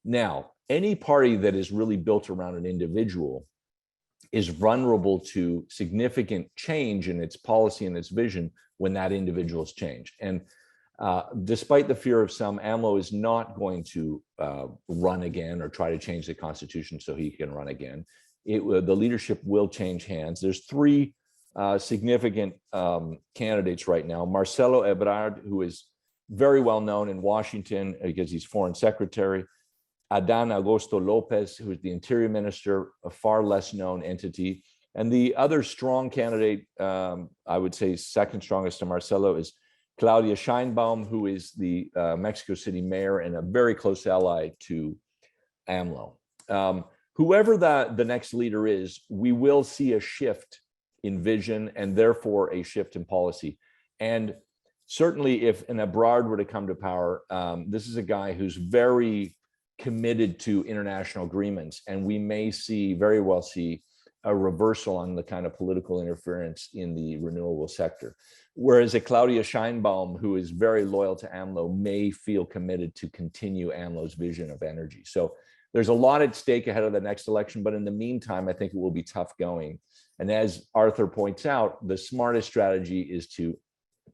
Now, any party that is really built around an individual is vulnerable to significant change in its policy and its vision when that individual is changed. And despite the fear of some, AMLO is not going to run again or try to change the Constitution so he can run again. The leadership will change hands. There's 3 significant candidates right now. Marcelo Ebrard, who is very well known in Washington because he's foreign secretary. Adán Augusto López, who is the interior minister, a far less known entity. And the other strong candidate, I would say second strongest to Marcelo, is Claudia Sheinbaum, who is the Mexico City mayor and a very close ally to AMLO. Whoever the next leader is, we will see a shift in vision and therefore a shift in policy. And certainly if an Ebrard were to come to power, this is a guy who's very committed to international agreements, and we may very well see a reversal on the kind of political interference in the renewable sector. Whereas a Claudia Scheinbaum, who is very loyal to AMLO, may feel committed to continue AMLO's vision of energy. So there's a lot at stake ahead of the next election, but in the meantime, I think it will be tough going. And as Arthur points out, the smartest strategy is to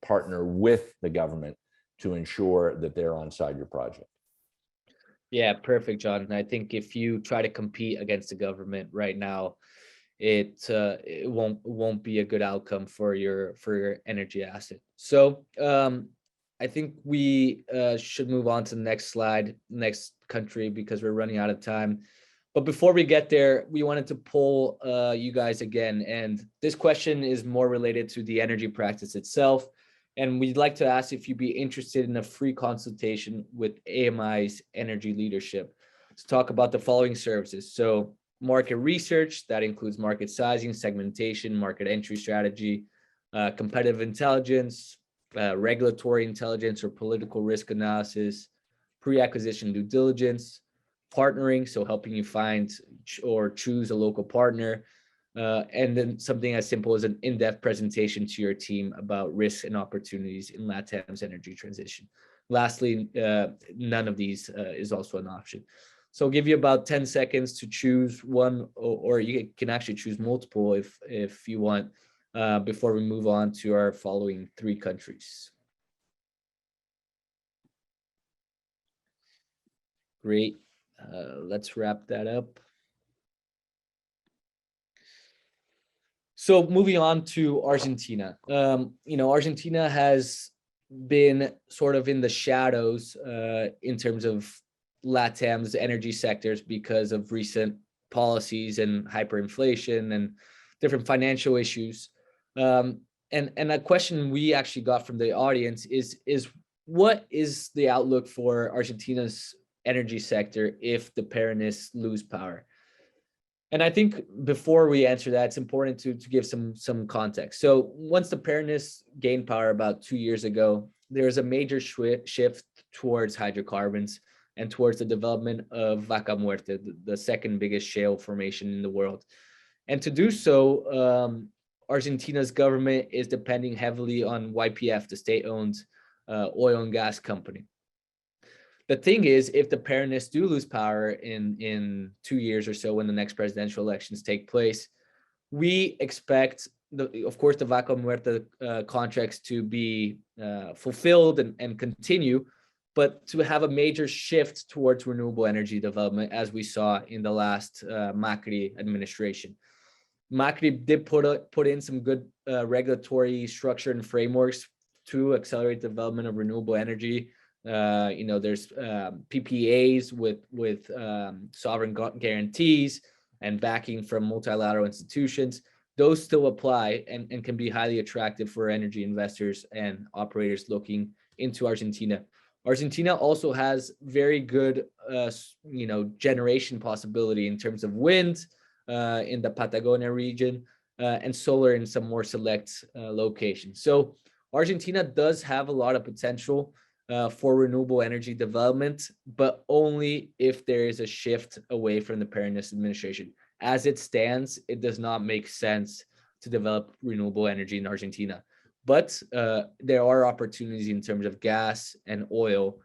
partner with the government to ensure that they're on side your project. Yeah, perfect, John. And I think if you try to compete against the government right now, it won't be a good outcome for your energy asset. So I think we should move on to the next slide, next country, because we're running out of time. But before we get there, we wanted to poll you guys again. And this question is more related to the energy practice itself. And we'd like to ask if you'd be interested in a free consultation with AMI's energy leadership to talk about the following services. So market research, that includes market sizing, segmentation, market entry strategy, competitive intelligence, regulatory intelligence or political risk analysis, pre-acquisition due diligence, partnering, so helping you find or choose a local partner, and then something as simple as an in-depth presentation to your team about risks and opportunities in LATAM's energy transition. Lastly, none of these is also an option. So I'll give you about 10 seconds to choose one, or you can actually choose multiple if you want, before we move on to our following 3 countries. Great. Let's wrap that up. So moving on to Argentina. Argentina has been sort of in the shadows in terms of LATAM's energy sectors because of recent policies and hyperinflation and different financial issues. And a question we actually got from the audience is what is the outlook for Argentina's energy sector if the Peronists lose power? And I think before we answer that, it's important to give some context. So once the Peronists gained power about 2 years ago, there was a major shift towards hydrocarbons and towards the development of Vaca Muerta, the second biggest shale formation in the world. And to do so, Argentina's government is depending heavily on YPF, the state-owned oil and gas company. The thing is, if the Peronists do lose power in 2 years or so, when the next presidential elections take place, we expect, of course, the Vaca Muerta contracts to be fulfilled and continue, but to have a major shift towards renewable energy development, as we saw in the last Macri administration. Macri did put in some good regulatory structure and frameworks to accelerate development of renewable energy. There's PPAs with sovereign guarantees and backing from multilateral institutions. Those still apply and can be highly attractive for energy investors and operators looking into Argentina. Argentina also has very good, generation possibility in terms of wind in the Patagonia region and solar in some more select locations. So Argentina does have a lot of potential for renewable energy development, but only if there is a shift away from the Peronist administration. As it stands, it does not make sense to develop renewable energy in Argentina. But there are opportunities in terms of gas and oil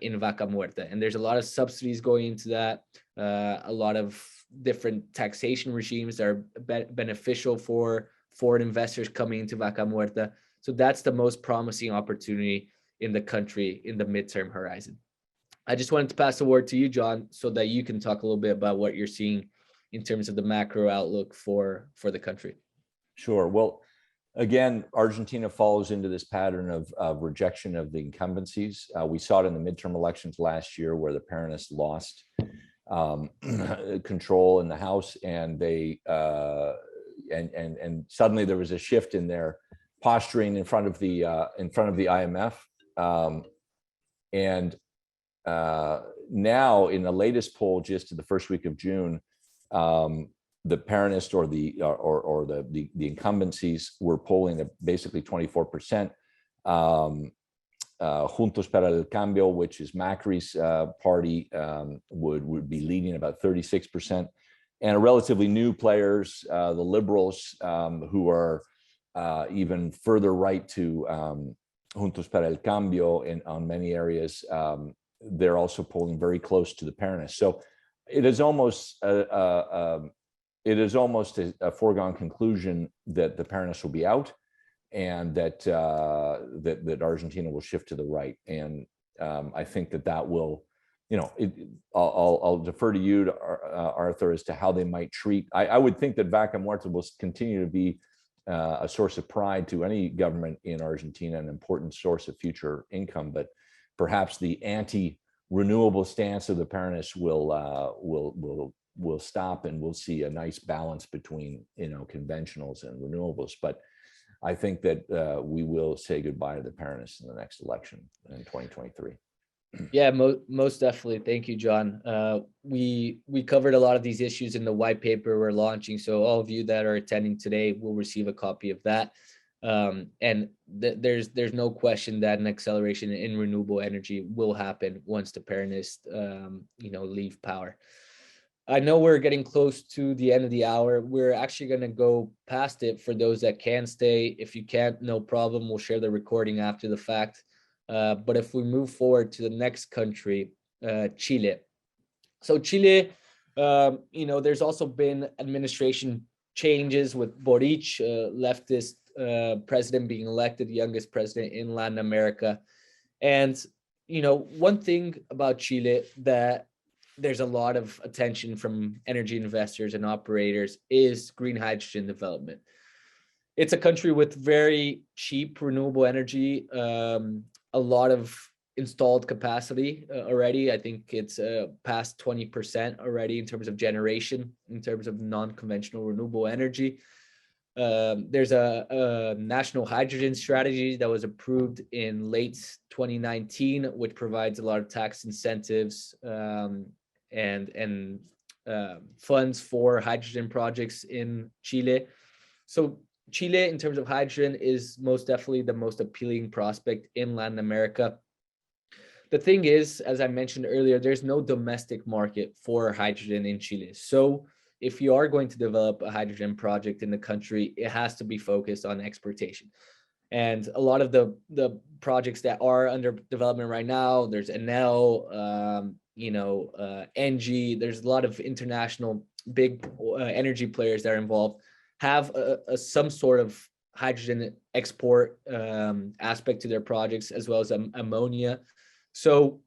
in Vaca Muerta. And there's a lot of subsidies going into that, a lot of different taxation regimes that are beneficial for foreign investors coming into Vaca Muerta. So that's the most promising opportunity in the country in the midterm horizon. I just wanted to pass the word to you, John, so that you can talk a little bit about what you're seeing in terms of the macro outlook for the country. Sure. Well, again, Argentina follows into this pattern of rejection of the incumbencies. We saw it in the midterm elections last year, where the Peronists lost control in the House, and they and suddenly there was a shift in their posturing in front of the IMF. Now, in the latest poll, just in the first week of June, the Peronist or the incumbencies were polling at basically 24%. Juntos para el Cambio, which is Macri's party, would be leading about 36%. and relatively new players, the liberals, who are even further right to Juntos para el Cambio on many areas. They're also polling very close to the Peronists. So it is almost a foregone conclusion that the Peronists will be out, and that Argentina will shift to the right. And I think that will, I'll defer to you, Arthur, as to how they might treat. I would think that Vaca Muerta will continue to be a source of pride to any government in Argentina, an important source of future income, but perhaps the anti-renewable stance of the Peronists will stop, and we'll see a nice balance between conventionals and renewables. But I think that we will say goodbye to the Peronists in the next election in 2023. Yeah, most definitely. Thank you, John. We covered a lot of these issues in the white paper we're launching. So all of you that are attending today will receive a copy of that. And there's no question that an acceleration in renewable energy will happen once the Peronists, leave power. I know we're getting close to the end of the hour. We're actually going to go past it for those that can stay. If you can't, no problem. We'll share the recording after the fact. But if we move forward to the next country, Chile. So Chile, there's also been administration changes with Boric, leftist president being elected, the youngest president in Latin America. And, one thing about Chile that there's a lot of attention from energy investors and operators is green hydrogen development. It's a country with very cheap renewable energy, a lot of installed capacity already. I think it's past 20% already in terms of generation, in terms of non-conventional renewable energy. There's a national hydrogen strategy that was approved in late 2019, which provides a lot of tax incentives and funds for hydrogen projects in Chile. So Chile, in terms of hydrogen, is most definitely the most appealing prospect in Latin America. The thing is, as I mentioned earlier, there's no domestic market for hydrogen in Chile. So if you are going to develop a hydrogen project in the country, it has to be focused on exportation. And a lot of the projects that are under development right now, there's Enel, Engie, there's a lot of international big energy players that are involved, have some sort of hydrogen export aspect to their projects, as well as ammonia. So,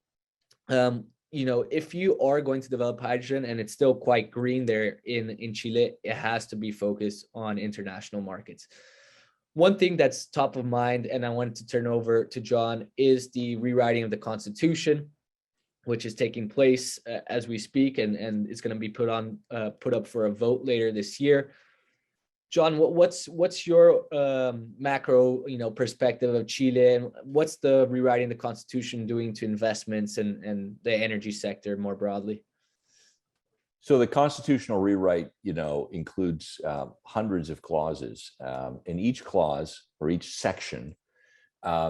if you are going to develop hydrogen and it's still quite green there in Chile, it has to be focused on international markets. One thing that's top of mind, and I wanted to turn over to John, is the rewriting of the Constitution, which is taking place as we speak, and it's going to be put up for a vote later this year. John, what's your macro perspective of Chile, and what's the rewriting the Constitution doing to investments and the energy sector more broadly? So the constitutional rewrite, includes hundreds of clauses, and each clause or each section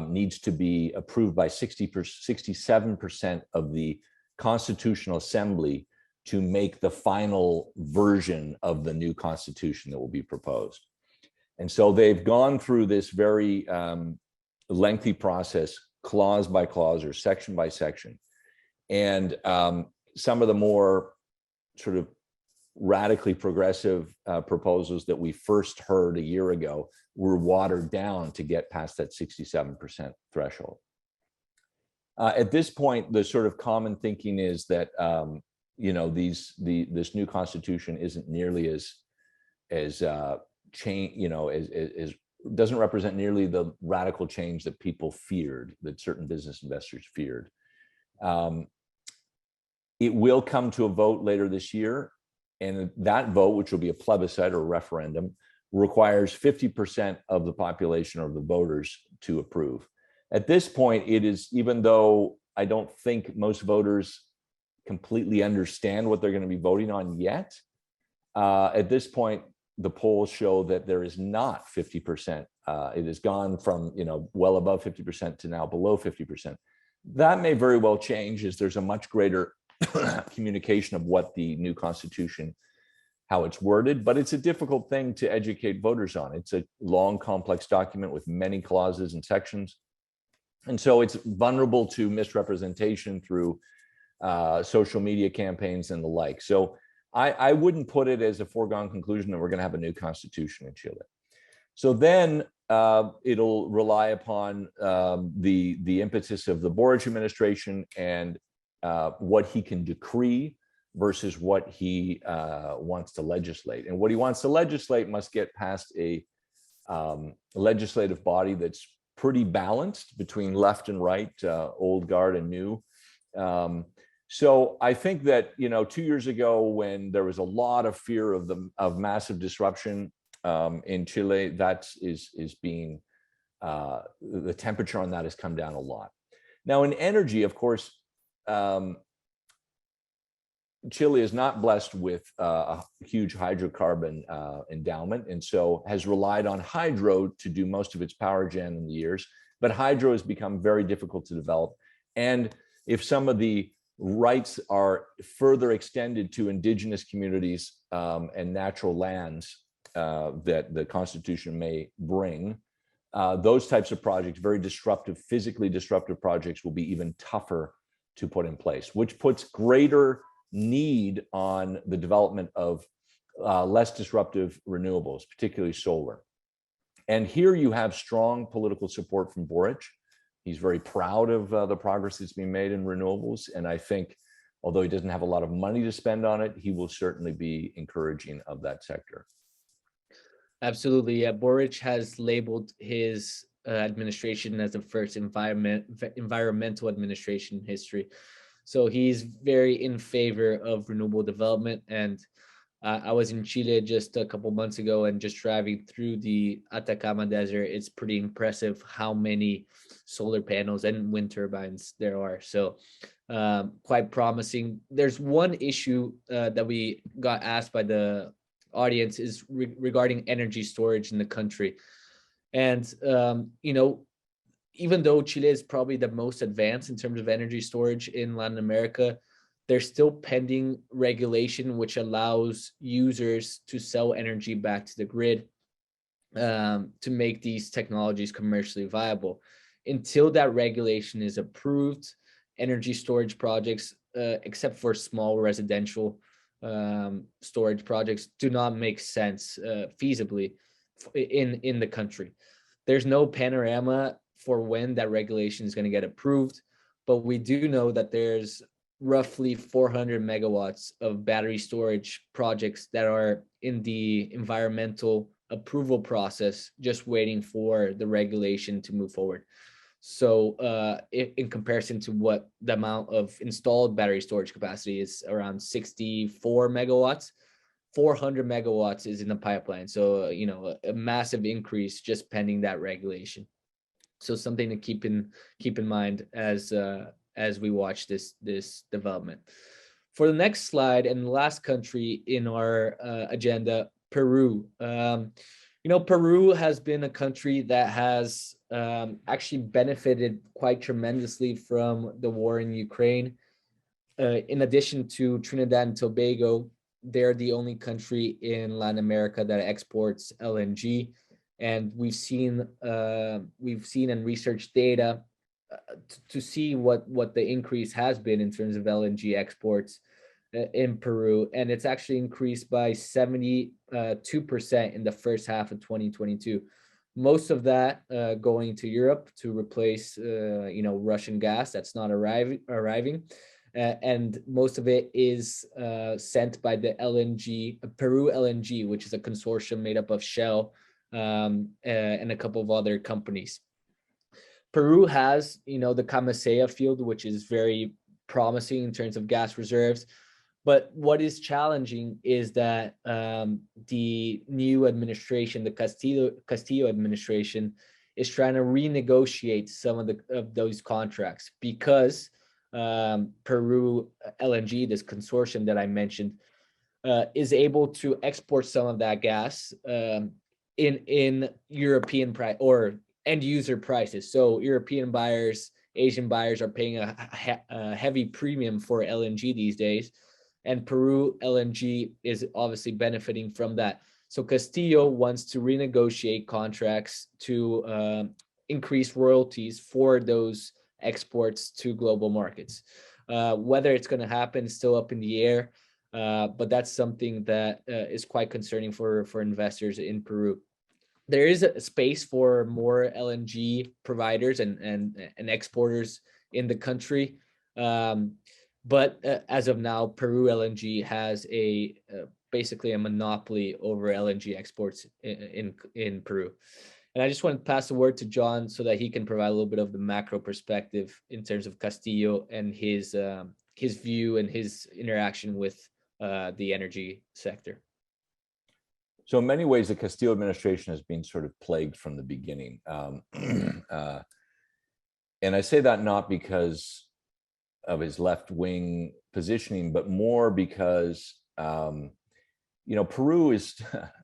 needs to be approved by 67% of the Constitutional Assembly to make the final version of the new constitution that will be proposed. And so they've gone through this very lengthy process, clause by clause or section by section. And some of the more sort of radically progressive proposals that we first heard a year ago were watered down to get past that 67% threshold. At this point, the sort of common thinking is that this new constitution isn't nearly as doesn't represent nearly the radical change that people feared, that certain business investors feared. It will come to a vote later this year, and that vote, which will be a plebiscite or a referendum, requires 50% of the population or the voters to approve. At this point, it is, even though I don't think most voters completely understand what they're going to be voting on yet, at this point, the polls show that there is not 50%. It has gone from well above 50% to now below 50%. That may very well change as there's a much greater communication of what the new constitution how it's worded, but it's a difficult thing to educate voters on. It's a long, complex document with many clauses and sections. And so it's vulnerable to misrepresentation through social media campaigns and the like. So I wouldn't put it as a foregone conclusion that we're going to have a new constitution in Chile. So then it'll rely upon the impetus of the Boric administration and what he can decree versus what he wants to legislate. And what he wants to legislate must get past a legislative body that's pretty balanced between left and right, old guard and new. So I think that, 2 years ago, when there was a lot of fear of massive disruption in Chile, that is being the temperature on that has come down a lot. Now in energy, of course, Chile is not blessed with a huge hydrocarbon endowment, and so has relied on hydro to do most of its power gen in the years. But hydro has become very difficult to develop. And if some of the rights are further extended to indigenous communities and natural lands that the Constitution may bring, those types of projects, very disruptive, physically disruptive projects, will be even tougher to put in place, which puts greater need on the development of less disruptive renewables, particularly solar. And here you have strong political support from Boric. He's very proud of the progress that's being made in renewables. And I think, although he doesn't have a lot of money to spend on it, he will certainly be encouraging of that sector. Absolutely. Yeah, Boric has labeled his administration as the first environmental administration in history. So he's very in favor of renewable development. And I was in Chile just a couple months ago, and just driving through the Atacama Desert, it's pretty impressive how many solar panels and wind turbines there are. So quite promising. There's one issue that we got asked by the audience is regarding energy storage in the country. And, even though Chile is probably the most advanced in terms of energy storage in Latin America, there's still pending regulation which allows users to sell energy back to the grid to make these technologies commercially viable. Until that regulation is approved, energy storage projects, except for small residential storage projects, do not make sense feasibly in the country. There's no panorama for when that regulation is going to get approved, but we do know that there's roughly 400 megawatts of battery storage projects that are in the environmental approval process, just waiting for the regulation to move forward. So in comparison to what the amount of installed battery storage capacity is, around 64 megawatts, 400 megawatts is in the pipeline. So, a massive increase just pending that regulation. So something to keep in mind as we watch this development. For the next slide, and the last country in our agenda, Peru. Peru has been a country that has actually benefited quite tremendously from the war in Ukraine. In addition to Trinidad and Tobago, they're the only country in Latin America that exports LNG. And we've seen and researched data to see what the increase has been in terms of LNG exports in Peru, and it's actually increased by 72% in the first half of 2022. Most of that going to Europe to replace Russian gas that's not arriving, and most of it is sent by the Peru LNG, which is a consortium made up of Shell and a couple of other companies. Peru has, the Camisea field, which is very promising in terms of gas reserves. But what is challenging is that the new administration, the Castillo administration, is trying to renegotiate some of those contracts, because Peru LNG, this consortium that I mentioned, is able to export some of that gas in European price or end user prices. So European buyers, Asian buyers are paying a heavy premium for LNG these days, and Peru LNG is obviously benefiting from that. So Castillo wants to renegotiate contracts to increase royalties for those exports to global markets. Whether it's going to happen is still up in the air, but that's something that is quite concerning for investors in Peru. There is a space for more LNG providers and exporters in the country. But as of now, Peru LNG has basically a monopoly over LNG exports in Peru. And I just want to pass the word to John so that he can provide a little bit of the macro perspective in terms of Castillo and his view and his interaction with the energy sector. So in many ways, the Castillo administration has been sort of plagued from the beginning. And I say that not because of his left-wing positioning, but more because, Peru is,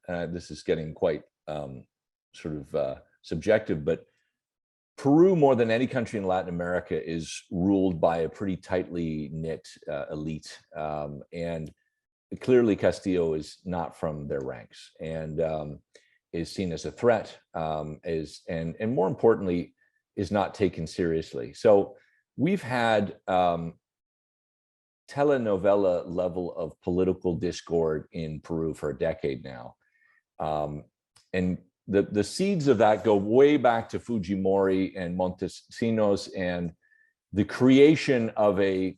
this is getting quite subjective, but Peru, more than any country in Latin America, is ruled by a pretty tightly knit elite. And clearly Castillo is not from their ranks and is seen as a threat, and more importantly, is not taken seriously. So we've had telenovela level of political discord in Peru for a decade now. And the seeds of that go way back to Fujimori and Montesinos and the creation of a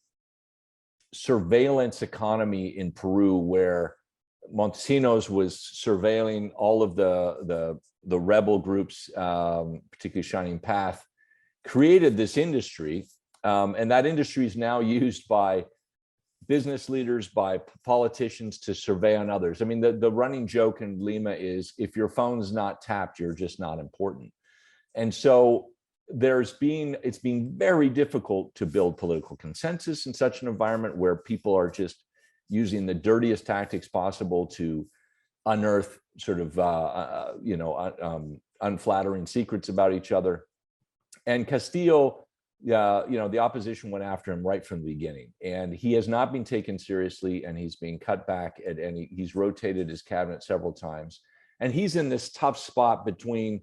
surveillance economy in Peru, where Montesinos was surveilling all of the rebel groups, particularly Shining Path, created this industry, and that industry is now used by business leaders, by politicians to survey on others. I mean, the running joke in Lima is, if your phone's not tapped, you're just not important. And so it's been very difficult to build political consensus in such an environment where people are just using the dirtiest tactics possible to unearth sort of unflattering secrets about each other. And Castillo, the opposition went after him right from the beginning, and he has not been taken seriously, and he's being cut back he's rotated his cabinet several times, and he's in this tough spot between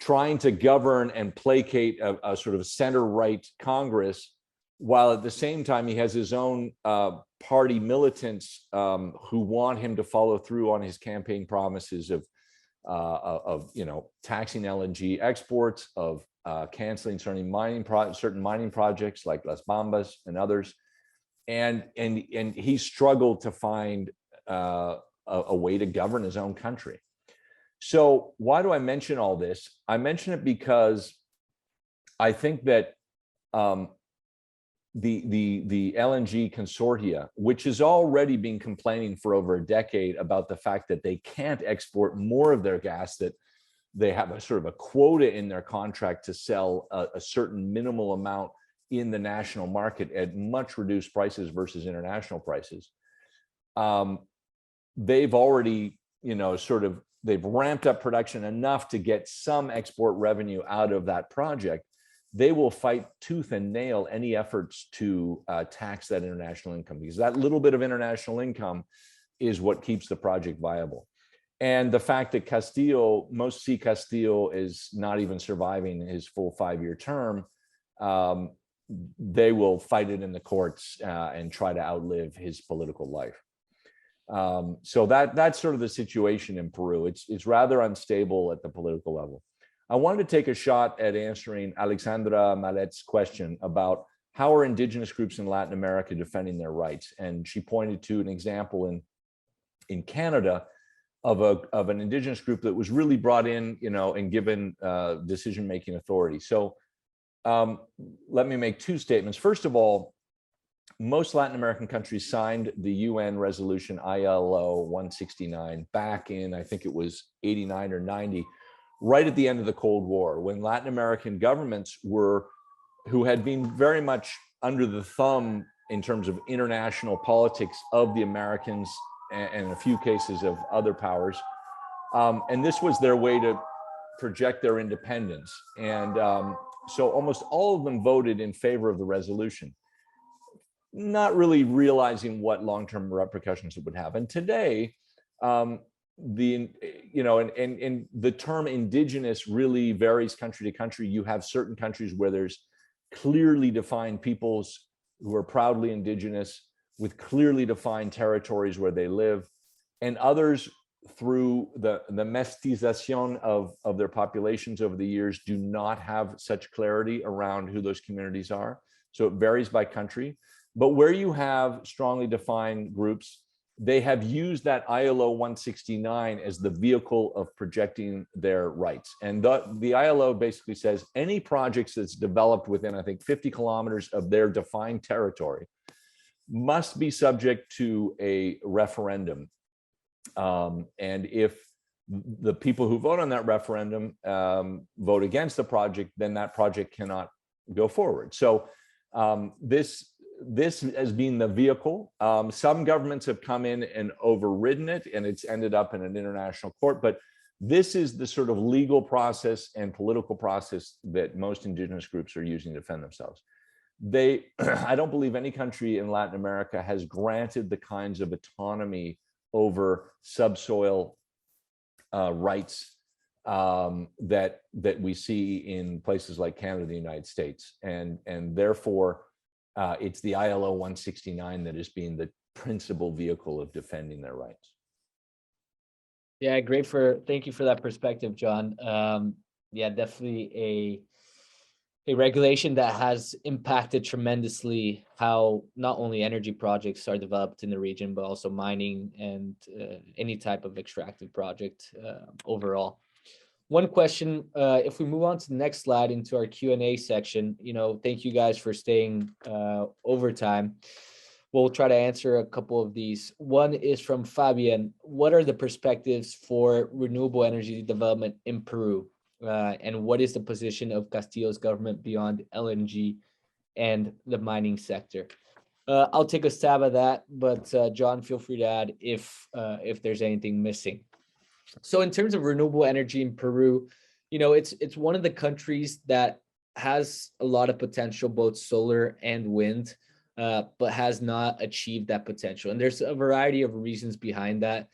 trying to govern and placate a sort of center-right Congress, while at the same time he has his own party militants who want him to follow through on his campaign promises of taxing LNG exports, of canceling certain mining projects like Las Bambas and others, and he struggled to find a way to govern his own country. So why do I mention all this? I mention it because I think that the LNG consortia, which has already been complaining for over a decade about the fact that they can't export more of their gas, that they have a sort of a quota in their contract to sell a certain minimal amount in the national market at much reduced prices versus international prices. They've already, they've ramped up production enough to get some export revenue out of that project. They will fight tooth and nail any efforts to tax that international income, because that little bit of international income is what keeps the project viable. And the fact that most see Castillo is not even surviving his full 5-year term, they will fight it in the courts and try to outlive his political life. So that's sort of the situation in Peru. It's rather unstable at the political level. I wanted to take a shot at answering Alexandra Malet's question about how are indigenous groups in Latin America defending their rights. And she pointed to an example in Canada of an indigenous group that was really brought in, and given decision-making authority. So let me make two statements. First of all, most Latin American countries signed the UN resolution ILO 169 back in, I think it was 89 or 90, right at the end of the Cold War, when Latin American governments who had been very much under the thumb in terms of international politics of the Americans and a few cases of other powers. And this was their way to project their independence. And so almost all of them voted in favor of the resolution. not really realizing what long-term repercussions it would have. And today, the and the term indigenous really varies country to country. You have certain countries where there's clearly defined peoples who are proudly indigenous with clearly defined territories where they live, and others through the mestization of their populations over the years do not have such clarity around who those communities are. So it varies by country. But where you have strongly defined groups, they have used that ILO 169 as the vehicle of projecting their rights. And the ILO basically says any projects that's developed within, I think, 50 kilometers of their defined territory must be subject to a referendum. And if the people who vote on that referendum vote against the project, then that project cannot go forward. So this has been the vehicle. Some governments have come in and overridden it, and it's ended up in an international court. But this is the sort of legal process and political process that most indigenous groups are using to defend themselves. I don't believe any country in Latin America has granted the kinds of autonomy over subsoil rights that we see in places like Canada, the United States, and therefore it's the ILO 169 that is being the principal vehicle of defending their rights. Yeah, thank you for that perspective, John. Yeah, definitely a regulation that has impacted tremendously how not only energy projects are developed in the region, but also mining and any type of extractive project overall. One question, if we move on to the next slide into our Q&A section, thank you guys for staying overtime. We'll try to answer a couple of these. One is from Fabian. What are the perspectives for renewable energy development in Peru? And what is the position of Castillo's government beyond LNG and the mining sector? I'll take a stab at that, but John, feel free to add if there's anything missing. So in terms of renewable energy in Peru, it's one of the countries that has a lot of potential, both solar and wind, but has not achieved that potential. And there's a variety of reasons behind that.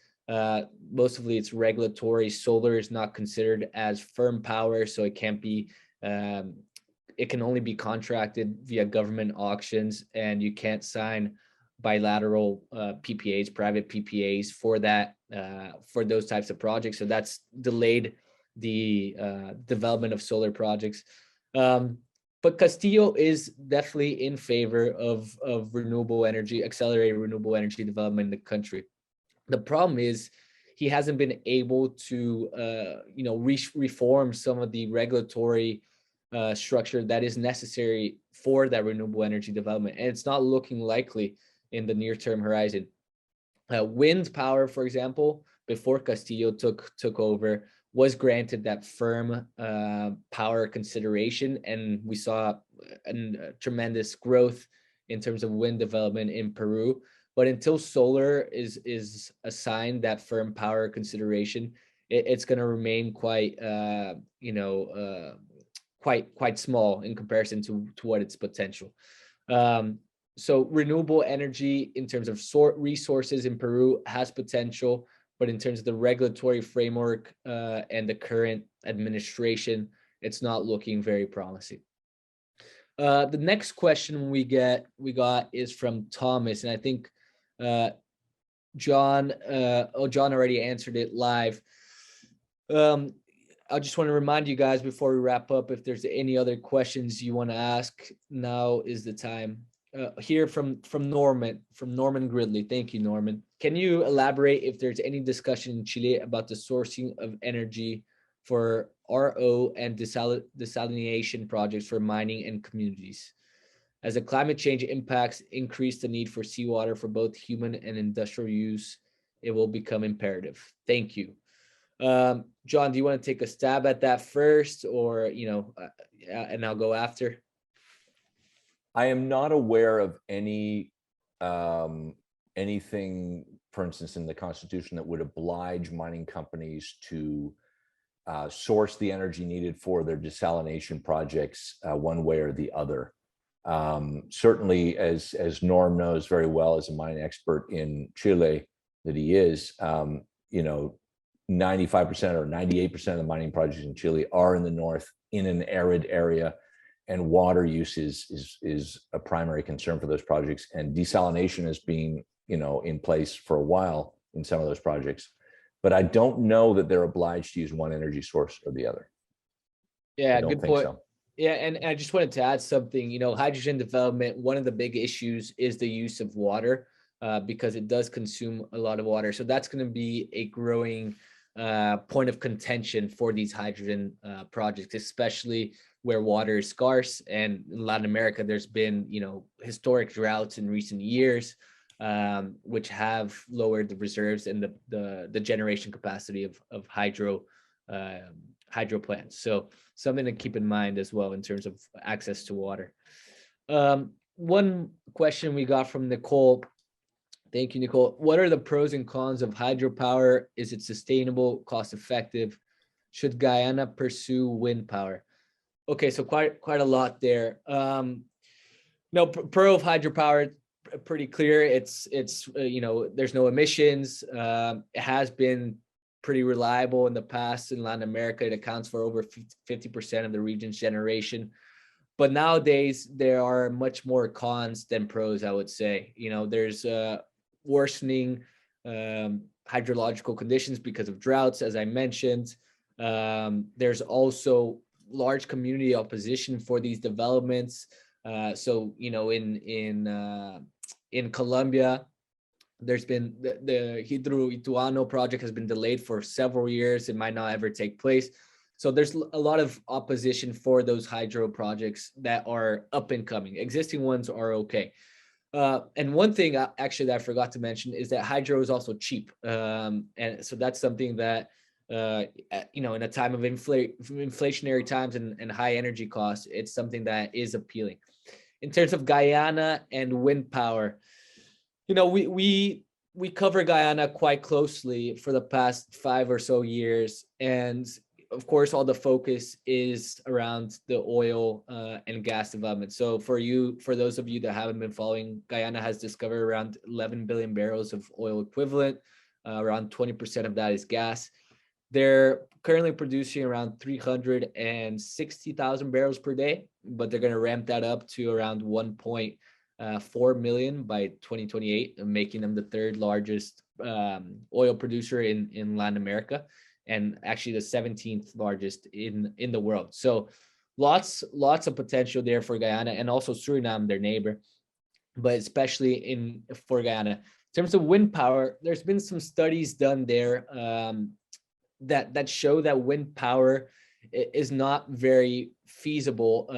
Mostly it's regulatory. Solar is not considered as firm power, so it can't be, it can only be contracted via government auctions, and you can't sign bilateral PPAs, private PPAs for that, for those types of projects. So that's delayed the development of solar projects. But Castillo is definitely in favor of renewable energy, accelerated renewable energy development in the country. The problem is he hasn't been able to, reform some of the regulatory structure that is necessary for that renewable energy development, and it's not looking likely in the near-term horizon. Wind power, for example, before Castillo took over, was granted that firm power consideration, and we saw a tremendous growth in terms of wind development in Peru. But until solar is assigned that firm power consideration, it's going to remain quite quite small in comparison to what its potential. So renewable energy in terms of resources in Peru has potential, but in terms of the regulatory framework and the current administration, it's not looking very promising. The next question we got is from Thomas, and I think John already answered it live. I just want to remind you guys before we wrap up, if there's any other questions you want to ask, now is the time. Here from Norman Gridley. Thank you, Norman. Can you elaborate if there's any discussion in Chile about the sourcing of energy for RO and desalination projects for mining and communities? As the climate change impacts increase the need for seawater for both human and industrial use, it will become imperative. Thank you. John, do you want to take a stab at that first, or, and I'll go after? I am not aware of any anything, for instance, in the Constitution that would oblige mining companies to source the energy needed for their desalination projects one way or the other. Certainly, as Norm knows very well, as a mine expert in Chile that he is, 95% or 98% of the mining projects in Chile are in the north in an arid area, and water use is a primary concern for those projects. And desalination has been in place for a while in some of those projects, but I don't know that they're obliged to use one energy source or the other. Yeah, I don't good think point. so. Yeah, and I just wanted to add something. Hydrogen development, one of the big issues is the use of water, because it does consume a lot of water. So that's going to be a growing point of contention for these hydrogen projects, especially where water is scarce. And in Latin America, there's been historic droughts in recent years, which have lowered the reserves and the generation capacity of hydro plants. So something to keep in mind as well in terms of access to water. One question we got from Nicole. Thank you, Nicole. What are the pros and cons of hydropower? Is it sustainable, cost effective? Should Guyana pursue wind power? Okay, so quite a lot there. No, pro of hydropower, pretty clear. It's there's no emissions. It has been pretty reliable in the past in Latin America. It accounts for over 50% of the region's generation. But nowadays, there are much more cons than pros, I would say. There's worsening hydrological conditions because of droughts, as I mentioned. There's also large community opposition for these developments. So in Colombia, there's been the Hidro Ituano project has been delayed for several years. It might not ever take place. So there's a lot of opposition for those hydro projects that are up and coming. Existing ones are okay. And one thing actually that I forgot to mention is that hydro is also cheap. And so that's something that, in a time of inflationary times and high energy costs, it's something that is appealing. In terms of Guyana and wind power, we cover Guyana quite closely for the past 5 or so years. And of course, all the focus is around the oil and gas development. So for those of you that haven't been following, Guyana has discovered around 11 billion barrels of oil equivalent. Around 20% of that is gas. They're currently producing around 360,000 barrels per day, but they're going to ramp that up to around 1.4 million by 2028, making them the third largest oil producer in Latin America, and actually the 17th largest in the world. So lots of potential there for Guyana, and also Suriname, their neighbor, but especially for Guyana. In terms of wind power, there's been some studies done there that show that wind power is not very feasible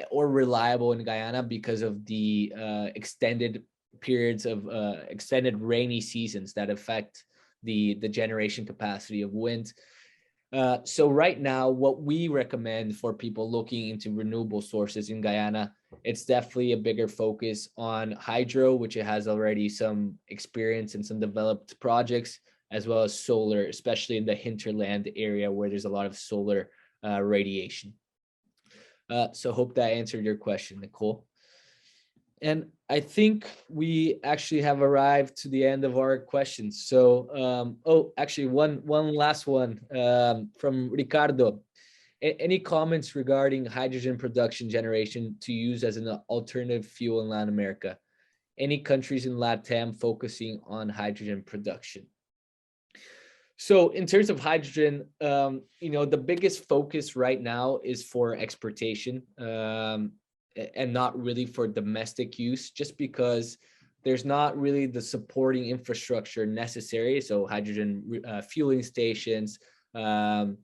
or reliable in Guyana because of the extended periods of extended rainy seasons that affect the generation capacity of wind. So right now, what we recommend for people looking into renewable sources in Guyana, it's definitely a bigger focus on hydro, which it has already some experience and some developed projects, as well as solar, especially in the hinterland area where there's a lot of solar radiation. So hope that answered your question, Nicole. And I think we actually have arrived to the end of our questions. So, actually one last one from Ricardo. Any comments regarding hydrogen production generation to use as an alternative fuel in Latin America? Any countries in LATAM focusing on hydrogen production? So in terms of hydrogen, the biggest focus right now is for exportation and not really for domestic use, just because there's not really the supporting infrastructure necessary. So hydrogen fueling stations, and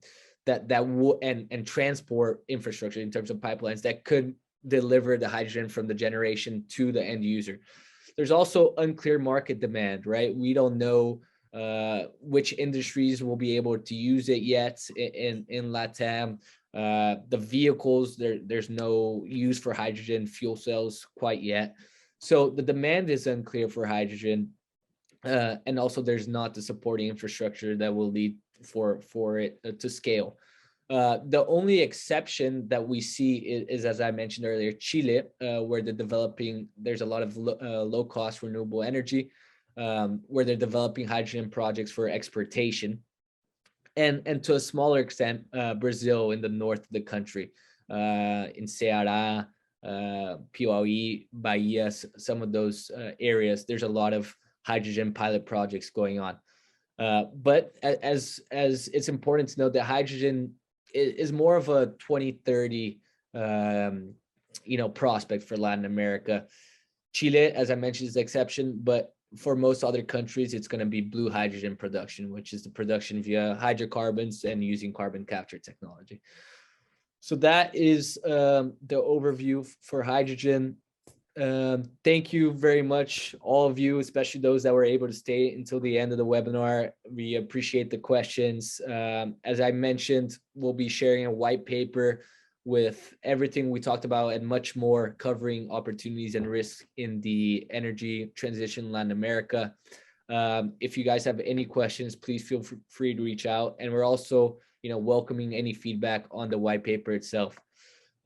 transport infrastructure in terms of pipelines that could deliver the hydrogen from the generation to the end user. There's also unclear market demand, right? We don't know which industries will be able to use it yet in LATAM. The vehicles, there's no use for hydrogen fuel cells quite yet. So the demand is unclear for hydrogen. And also there's not the supporting infrastructure that will lead for it to scale. The only exception that we see is, as I mentioned earlier, Chile, where there's a lot of low cost renewable energy, where they're developing hydrogen projects for exportation. And to a smaller extent, Brazil in the north of the country, in Ceará, Piauí, Bahia, some of those areas, there's a lot of hydrogen pilot projects going on. But as it's important to note that hydrogen is more of a 2030 prospect for Latin America. Chile, as I mentioned, is the exception, but for most other countries, it's going to be blue hydrogen production, which is the production via hydrocarbons and using carbon capture technology. So that is the overview for hydrogen. Thank you very much, all of you, especially those that were able to stay until the end of the webinar. We appreciate the questions. As I mentioned, we'll be sharing a white paper with everything we talked about and much more, covering opportunities and risks in the energy transition in Latin America. If you guys have any questions, please feel free to reach out. And we're also, welcoming any feedback on the white paper itself.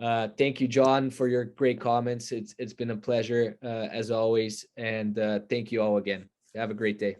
Thank you, John, for your great comments. It's been a pleasure as always. And thank you all again. Have a great day.